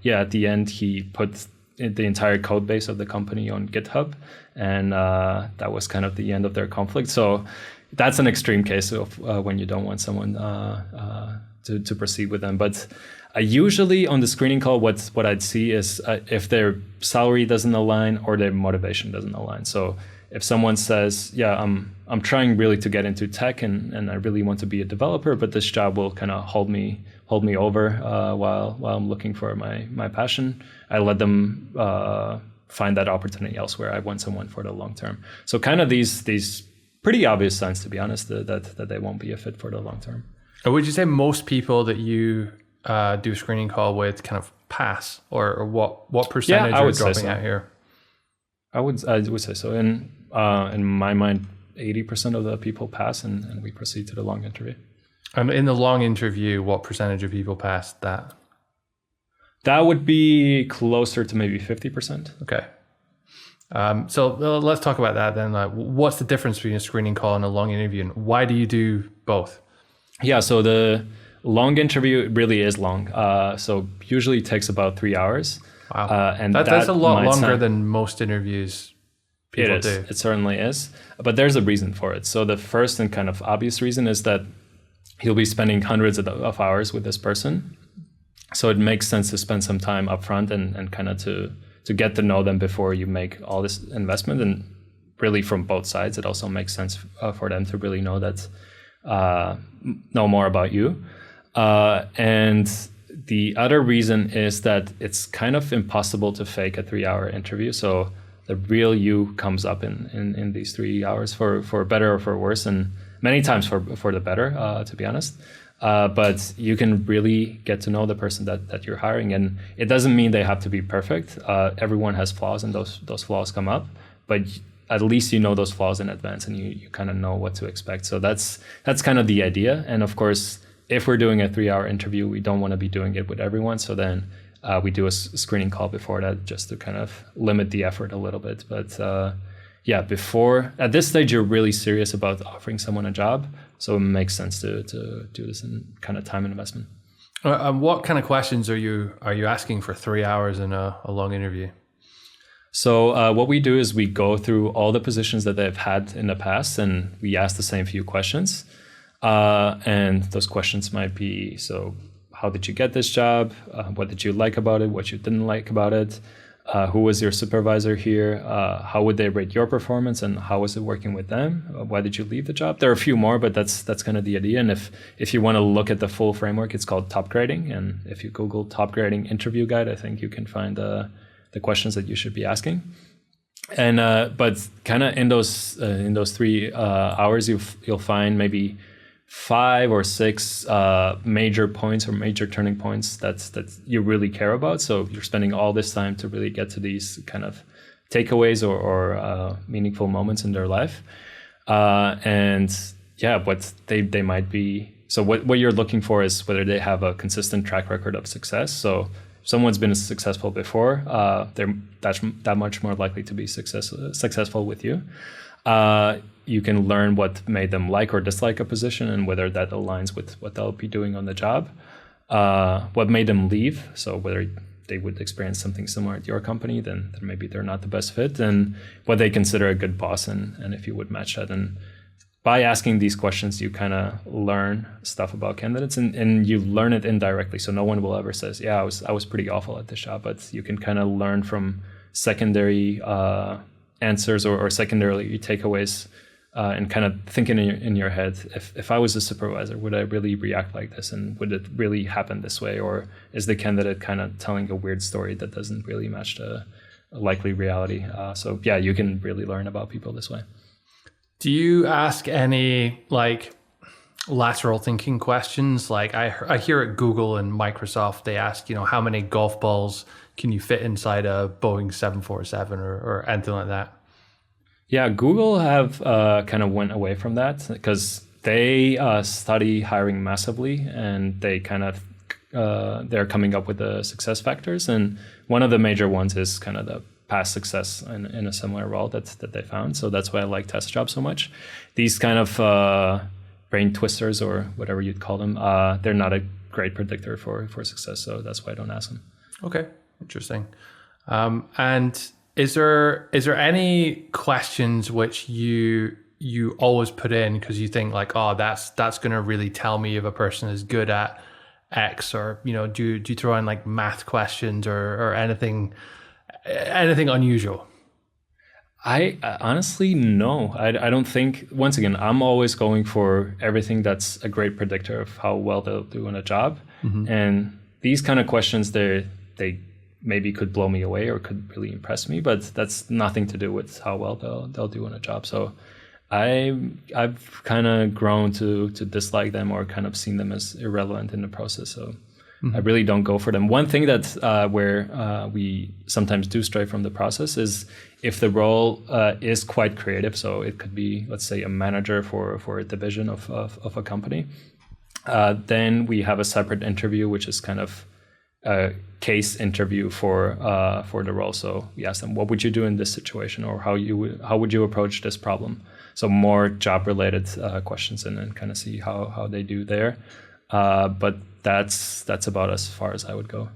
at the end, he put the entire code base of the company on GitHub. And that was kind of the end of their conflict. So that's an extreme case of when you don't want someone to proceed with them. But usually on the screening call, what I'd see is if their salary doesn't align or their motivation doesn't align. So if someone says, I'm trying really to get into tech and I really want to be a developer, but this job will kind of hold me over while I'm looking for my passion, I let them find that opportunity elsewhere. I want someone for the long term. So kind of these pretty obvious signs, to be honest, that they won't be a fit for the long term. Would you say most people that you do a screening call with kind of pass, or what percentage are dropping out here? I would say so. In my mind, 80% of the people pass, and we proceed to the long interview. And in the long interview, what percentage of people pass that? That would be closer to maybe 50%. Okay. So let's talk about that then. What's the difference between a screening call and a long interview, and why do you do both? So the long interview really is long. So usually it takes about 3 hours. Wow. And that's a lot longer than most interviews people do. It certainly is. But there's a reason for it. So the first and kind of obvious reason is that you'll be spending hundreds of hours with this person. So it makes sense to spend some time up front and kind of to get to know them before you make all this investment. And really from both sides, it also makes sense for them to really know more about you. And the other reason is that it's kind of impossible to fake a 3-hour interview. So the real you comes up in these 3 hours for better or for worse, and many times for the better, to be honest. But you can really get to know the person that you're hiring, and it doesn't mean they have to be perfect. Everyone has flaws, and those flaws come up, but at least you know those flaws in advance, and you kind of know what to expect. So that's kind of the idea. And of course, if we're doing a 3-hour interview, we don't want to be doing it with everyone. So then we do a screening call before that, just to kind of limit the effort a little bit. But before, at this stage, you're really serious about offering someone a job. So it makes sense to do this in kind of time investment. What kind of questions are you asking for 3 hours in a long interview? So what we do is we go through all the positions that they've had in the past, and we ask the same few questions. And those questions might be, so how did you get this job? What did you like about it? What you didn't like about it? Who was your supervisor here? How would they rate your performance, and how was it working with them? Why did you leave the job? There are a few more, but that's kind of the idea. And if you want to look at the full framework, it's called top grading. And if you Google top grading interview guide, I think you can find the questions that you should be asking. And but kind of in those 3 hours, you'll find maybe 5 or 6 major points or major turning points that you really care about. So you're spending all this time to really get to these kind of takeaways or meaningful moments in their life. What they might be. So what you're looking for is whether they have a consistent track record of success. So if someone's been successful before, they're that much more likely to be successful with you. You can learn what made them like or dislike a position and whether that aligns with what they'll be doing on the job. What made them leave, so whether they would experience something similar at your company, then maybe they're not the best fit, and what they consider a good boss, and if you would match that. And by asking these questions, you kind of learn stuff about candidates, and you learn it indirectly. So no one will ever say, yeah, I was pretty awful at this job, but you can kind of learn from secondary answers or secondarily takeaways, and kind of thinking in your head, if I was a supervisor, would I really react like this, and would it really happen this way, or is the candidate kind of telling a weird story that doesn't really match the likely reality? So you can really learn about people this way. Do you ask any like lateral thinking questions? Like I hear at Google and Microsoft, they ask, how many golf balls can you fit inside a Boeing 747 or anything like that? Yeah, Google have kind of went away from that because they study hiring massively, and they kind of they're coming up with the success factors, and one of the major ones is kind of the past success in a similar role that they found. So that's why I like test jobs so much. These kind of brain twisters or whatever you'd call them, they're not a great predictor for success. So that's why I don't ask them. Okay, interesting. And is there any questions which you always put in because you think like, oh, that's going to really tell me if a person is good at X, or do you throw in like math questions or anything unusual? I honestly, no. I don't think, once again, I'm always going for everything that's a great predictor of how well they'll do on a job. Mm-hmm. And these kind of questions, they maybe could blow me away or could really impress me, but that's nothing to do with how well they'll do on a job. So I've kind of grown to dislike them or kind of seen them as irrelevant in the process. So mm-hmm. I really don't go for them. One thing that where we sometimes do stray from the process is if the role is quite creative. So it could be, let's say, a manager for a division of a company. Then we have a separate interview, which is kind of a case interview for the role. So we ask them, what would you do in this situation, or how would you approach this problem? So more job related questions, and then kind of see how they do there. But that's about as far as I would go.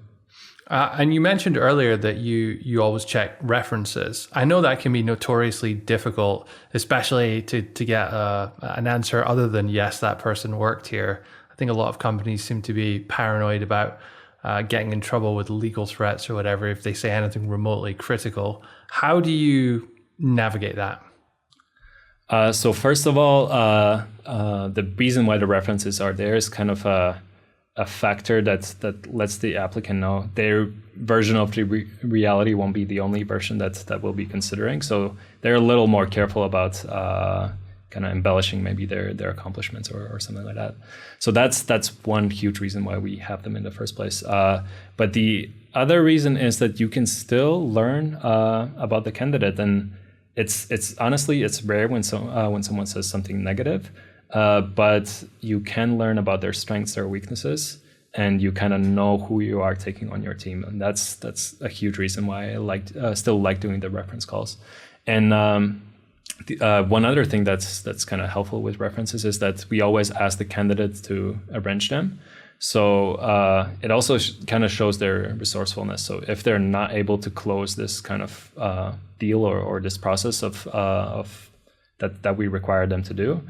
And you mentioned earlier that you always check references. I know that can be notoriously difficult, especially to get an answer other than yes, that person worked here. I think a lot of companies seem to be paranoid about getting in trouble with legal threats or whatever if they say anything remotely critical. How do you navigate that? So first of all, the reason why the references are there is kind of a factor that lets the applicant know their version of the reality won't be the only version that we'll be considering. So they're a little more careful about kind of embellishing maybe their accomplishments or something like that. So that's one huge reason why we have them in the first place. But the other reason is that you can still learn about the candidate, and it's honestly, it's rare when someone says something negative. but you can learn about their strengths, their weaknesses, and you kind of know who you are taking on your team. And that's a huge reason why I still like doing the reference calls. And one other thing that's kind of helpful with references is that we always ask the candidates to arrange them. So it also kind of shows their resourcefulness. So if they're not able to close this kind of deal or this process of that we require them to do,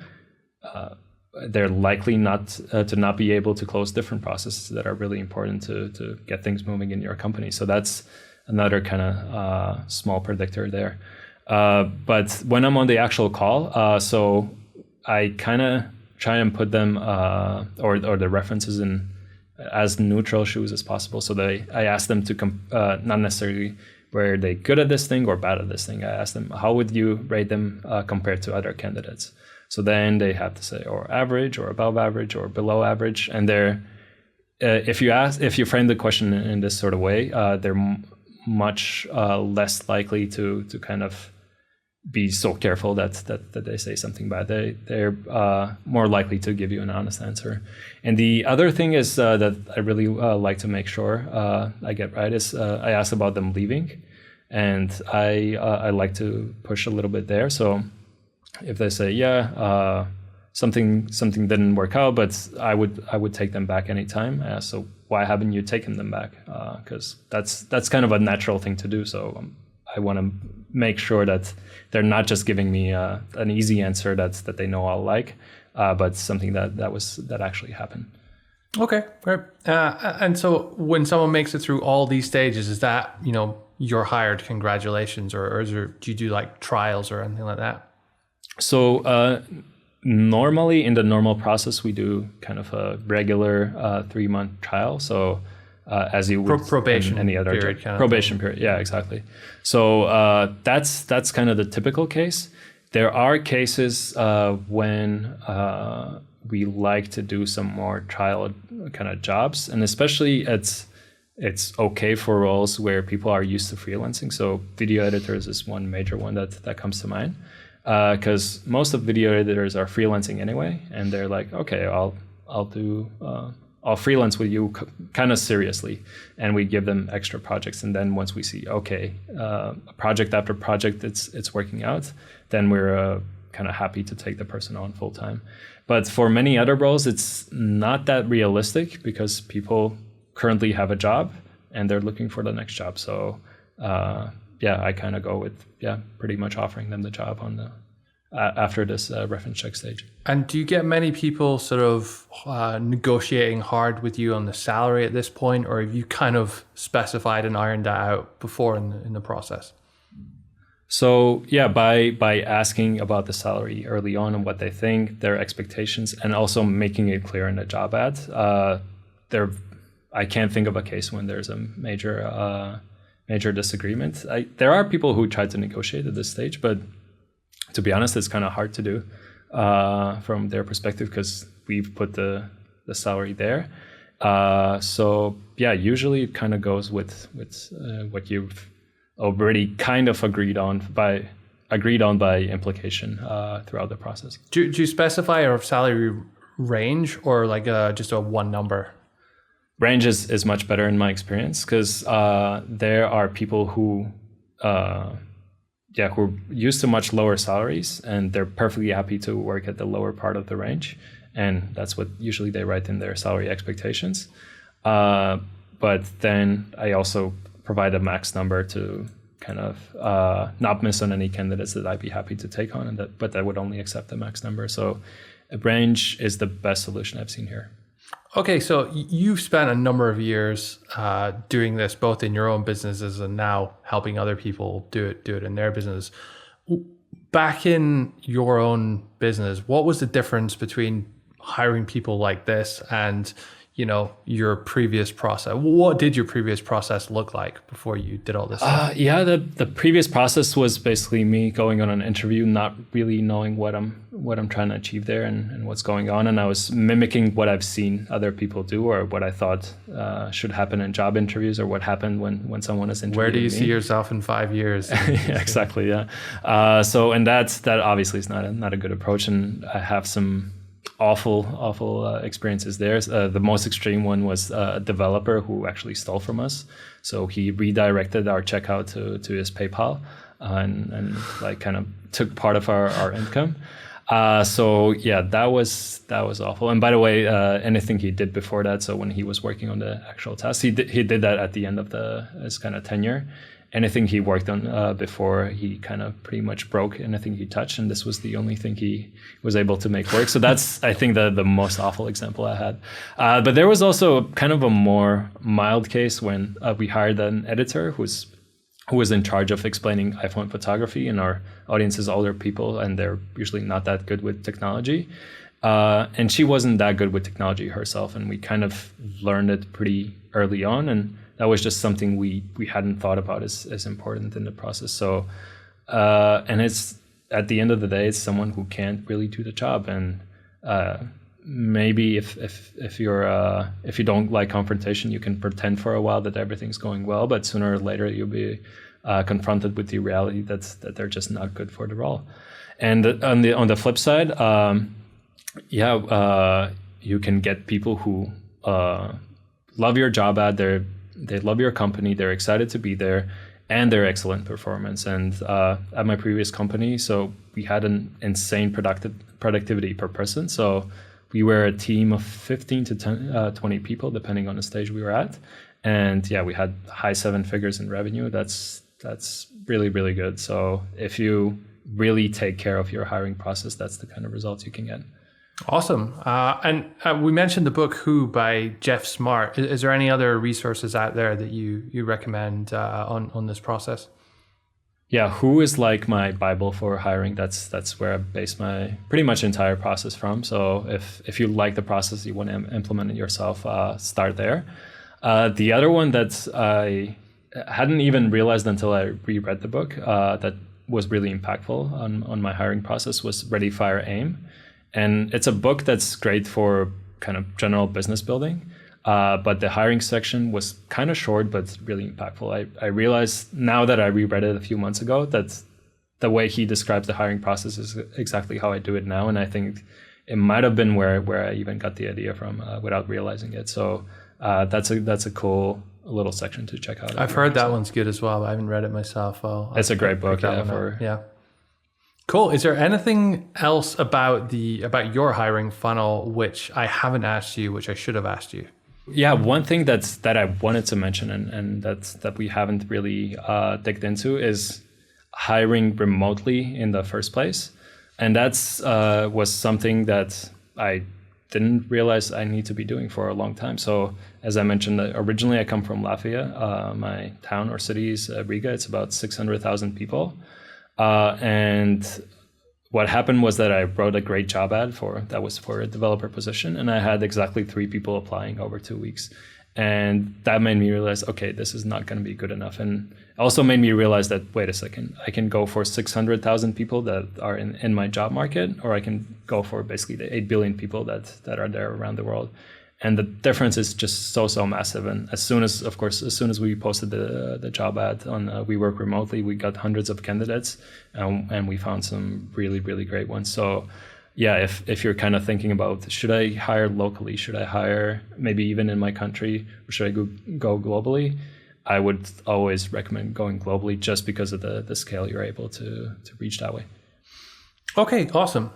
they're likely not to be able to close different processes that are really important to get things moving in your company. So that's another kind of small predictor there. But when I'm on the actual call, so I kind of try and put them or the references in as neutral shoes as possible. So I ask them to not necessarily were they good at this thing or bad at this thing. I ask them, how would you rate them compared to other candidates? So then they have to say, or average, or above average, or below average. And they're if you frame the question in this sort of way, they're much less likely to kind of be so careful that they say something bad. They're more likely to give you an honest answer. And the other thing is that I really like to make sure I get right is I ask about them leaving, and I like to push a little bit there. So if they say something didn't work out, but I would take them back anytime. So why haven't you taken them back? Because that's kind of a natural thing to do. So I want to make sure that they're not just giving me an easy answer that they know I'll like, but something that actually happened. Okay, great. And so when someone makes it through all these stages, is that you're hired? Congratulations, or do you do like trials or anything like that? So normally in the normal process, we do kind of a regular 3-month trial. So as you would probation in any other period, kind of probation period. Yeah, exactly. So that's kind of the typical case. There are cases when we like to do some more trial kind of jobs, and especially it's okay for roles where people are used to freelancing. So video editors is one major one that comes to mind, because most of video editors are freelancing anyway, and they're like, okay, I'll freelance with you kind of seriously, and we give them extra projects. And then once we see, okay, project after project, it's working out, then we're kind of happy to take the person on full time. But for many other roles, it's not that realistic because people currently have a job and they're looking for the next job. So I kind of go with pretty much offering them the job on the after this reference check stage. And do you get many people sort of negotiating hard with you on the salary at this point, or have you kind of specified and ironed that out before in the process? So by asking about the salary early on and what they think, their expectations, and also making it clear in the job ad, I can't think of a case when there's a major disagreement. There are people who try to negotiate at this stage, but to be honest, it's kind of hard to do from their perspective because we've put the salary there. Usually it kind of goes with what you've already kind of agreed on by implication throughout the process. Do you specify a salary range or like just a one number? Range is much better in my experience because there are people who are used to much lower salaries, and they're perfectly happy to work at the lower part of the range, and that's what usually they write in their salary expectations. But then I also provide a max number to kind of not miss on any candidates that I'd be happy to take on, but I would only accept the max number. So a range is the best solution I've seen here. Okay, so you've spent a number of years doing this, both in your own businesses and now helping other people do it in their business. Back in your own business, what was the difference between hiring people like this and your previous process? What did your previous process look like before you did all this stuff? The previous process was basically me going on an interview, not really knowing what I'm trying to achieve there and what's going on, and I was mimicking what I've seen other people do or what I thought should happen in job interviews or what happened when someone is interviewing. Where do you see yourself in 5 years? Yeah, exactly. Yeah. And that obviously is not a good approach, and I have some awful experiences there. The most extreme one was a developer who actually stole from us. So he redirected our checkout to his PayPal and like kind of took part of our income. So yeah, that was awful. And by the way, anything he did before that, so when he was working on the actual task, he did that at the end of his kind of tenure. Anything he worked on before, he kind of pretty much broke anything he touched, and this was the only thing he was able to make work. So that's, I think, the most awful example I had. But there was also kind of a more mild case when we hired an editor who was in charge of explaining iPhone photography, and our audience is older people, and they're usually not that good with technology. And she wasn't that good with technology herself, and we kind of learned it pretty early on, and that was just something we hadn't thought about as important in the process. So, and it's, at the end of the day, it's someone who can't really do the job. And maybe if you don't like confrontation, you can pretend for a while that everything's going well, but sooner or later you'll be confronted with the reality that they're just not good for the role. And on the flip side, you can get people who love your job ad. They love your company, they're excited to be there, and they're excellent performance. And at my previous company, so we had an insane productivity per person. So we were a team of 15 to 20 people, depending on the stage we were at. And yeah, we had high 7 figures in revenue. That's really, really good. So if you really take care of your hiring process, that's the kind of results you can get. Awesome. And we mentioned the book Who by Jeff Smart. Is there any other resources out there that you recommend on this process? Yeah, Who is like my Bible for hiring. That's where I base my pretty much entire process from. So if you like the process, you want to implement it yourself, start there. The other one that I hadn't even realized until I reread the book that was really impactful on my hiring process was Ready, Fire, Aim. And it's a book that's great for kind of general business building. But the hiring section was kind of short, but really impactful. I realized now that I reread it a few months ago that the way he describes the hiring process is exactly how I do it now. And I think it might have been where I even got the idea from without realizing it. So that's a cool little section to check out. I've heard that one's good as well. I haven't read it myself. It's a great book. Yeah. Cool. Is there anything else about your hiring funnel which I haven't asked you, which I should have asked you? Yeah, one thing that I wanted to mention and that we haven't really digged into is hiring remotely in the first place. And that's was something that I didn't realize I need to be doing for a long time. So as I mentioned, originally I come from Latvia. My town or city is Riga. It's about 600,000 people. And what happened was that I wrote a great job ad that was for a developer position, and I had exactly 3 people applying over 2 weeks. And that made me realize, okay, this is not going to be good enough. And also made me realize that, wait a second, I can go for 600,000 people that are in my job market, or I can go for basically the 8 billion people that are there around the world. And the difference is just so massive. And as soon as we posted the job ad on We Work Remotely, we got hundreds of candidates, and we found some really, really great ones. So yeah, if you're kind of thinking about, should I hire locally? Should I hire maybe even in my country? Or should I go globally? I would always recommend going globally just because of the scale you're able to reach that way. Okay, awesome.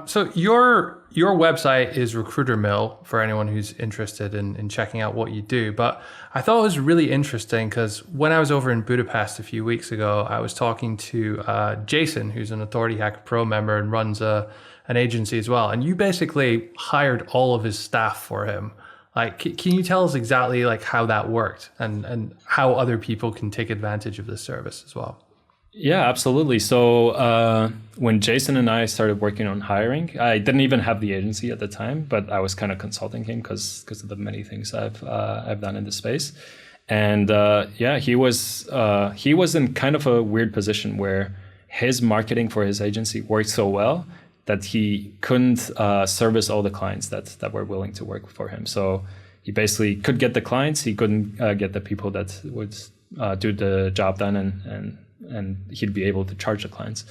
So your website is Recruiter Mill for anyone who's interested in checking out what you do. But I thought it was really interesting because when I was over in Budapest a few weeks ago, I was talking to Jason, who's an Authority Hacker Pro member and runs an agency as well. And you basically hired all of his staff for him. Like, can you tell us exactly like how that worked and how other people can take advantage of this service as well? Yeah, absolutely. So when Jason and I started working on hiring, I didn't even have the agency at the time, but I was kind of consulting him because of the many things I've done in this space. And he was in kind of a weird position where his marketing for his agency worked so well that he couldn't service all the clients that were willing to work for him. So he basically could get the clients, he couldn't get the people that would do the job done and and he'd be able to charge the clients.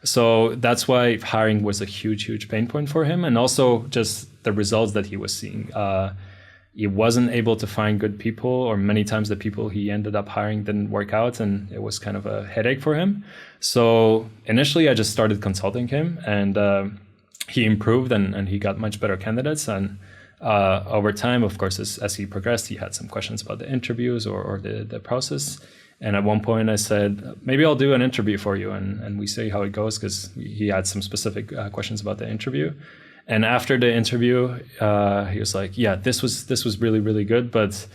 So that's why hiring was a huge pain point for him, and also just the results that he was seeing. He wasn't able to find good people, or many times the people he ended up hiring didn't work out, and it was kind of a headache for him. So initially I just started consulting him, and he improved and he got much better candidates. And over time, of course, as he progressed, he had some questions about the interviews or the process. And at one point I said, maybe I'll do an interview for you and we see how it goes, because he had some specific questions about the interview. And after the interview, he was like, yeah, this was really good, but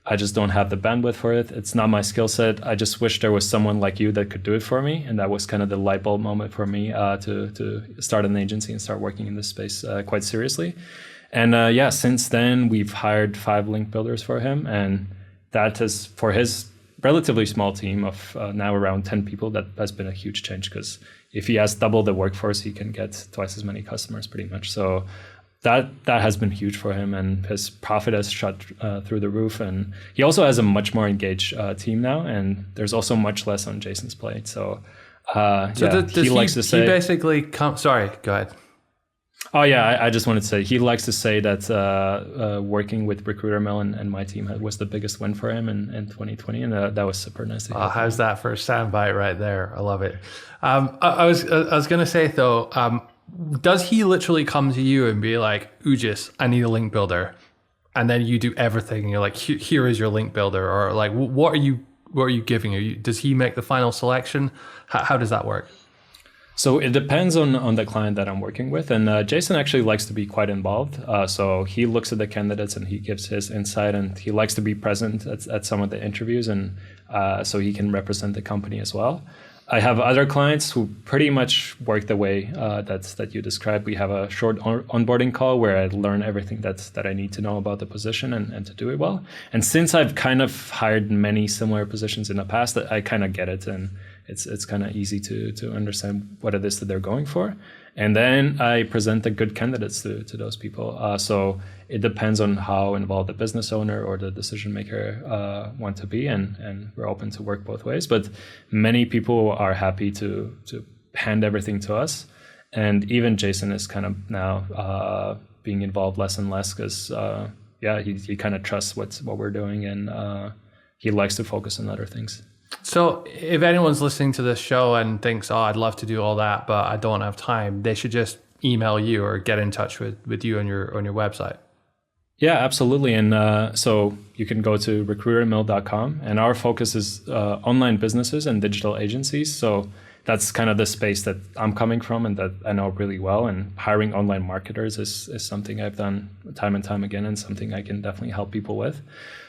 I just don't have the bandwidth for it. It's not my skill set. I just wish there was someone like you that could do it for me. And that was kind of the light bulb moment for me to start an agency and start working in this space quite seriously. And since then, we've hired 5 link builders for him. And that has, for his relatively small team of now around 10 people, that has been a huge change, because if he has double the workforce, he can get twice as many customers pretty much. So that has been huge for him, and his profit has shot through the roof. And he also has a much more engaged team now, and there's also much less on Jason's plate. So he likes to say... He basically sorry, go ahead. Oh yeah, I just wanted to say he likes to say that working with Recruiter Mill and my team was the biggest win for him in 2020, and that was super nice. How's that for a soundbite right there? I love it. I was going to say though, does he literally come to you and be like, Ugis, I need a link builder, and then you do everything, and you're like, here is your link builder, or like, what are you giving? Does he make the final selection? How does that work? So it depends on the client that I'm working with. And Jason actually likes to be quite involved. So he looks at the candidates and he gives his insight, and he likes to be present at some of the interviews, and so he can represent the company as well. I have other clients who pretty much work the way that you described. We have a short onboarding call where I learn everything that I need to know about the position and to do it well. And since I've kind of hired many similar positions in the past, I kind of get it, and it's kind of easy to understand what it is that they're going for. And then I present the good candidates to those people. So it depends on how involved the business owner or the decision maker want to be, and we're open to work both ways. But many people are happy to hand everything to us. And even Jason is kind of now being involved less and less, because he kind of trusts what we're doing, and he likes to focus on other things. So if anyone's listening to this show and thinks, oh, I'd love to do all that, but I don't have time, they should just email you or get in touch with you on your website. Yeah, absolutely. And so you can go to recruitermill.com, and our focus is online businesses and digital agencies. So that's kind of the space that I'm coming from and that I know really well. And hiring online marketers is something I've done time and time again, and something I can definitely help people with.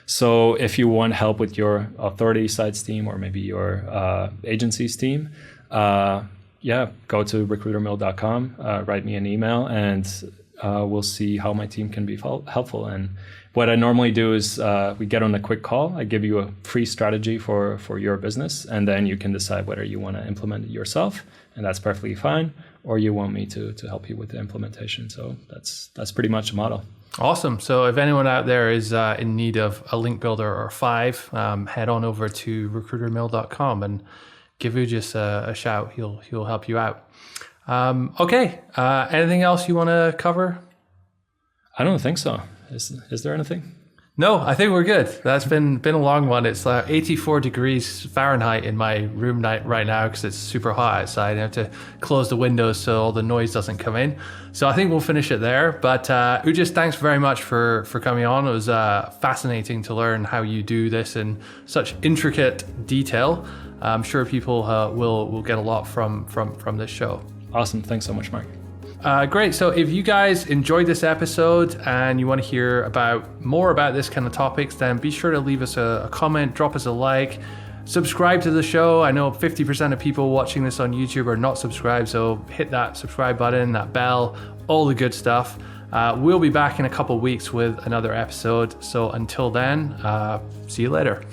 So if you want help with your authority sites team, or maybe your agencies team, go to recruitermill.com, write me an email, and we'll see how my team can be helpful. And what I normally do is we get on a quick call. I give you a free strategy for your business, and then you can decide whether you want to implement it yourself, and that's perfectly fine, or you want me to help you with the implementation. So that's pretty much the model. Awesome. So if anyone out there is in need of a link builder or 5, head on over to recruitermill.com and give Ugis a shout. He'll help you out. Okay. Anything else you want to cover? I don't think so. Is there anything? No, I think we're good. That's been a long one. It's 84 degrees Fahrenheit in my room right now because it's super hot outside. I have to close the windows so all the noise doesn't come in. So I think we'll finish it there. But Ugis, thanks very much for coming on. It was fascinating to learn how you do this in such intricate detail. I'm sure people will get a lot from this show. Awesome. Thanks so much, Mark. Great. So if you guys enjoyed this episode and you want to hear more about this kind of topics, then be sure to leave us a comment, drop us a like, subscribe to the show. I know 50% of people watching this on YouTube are not subscribed, so hit that subscribe button, that bell, all the good stuff. We'll be back in a couple of weeks with another episode. So until then, see you later.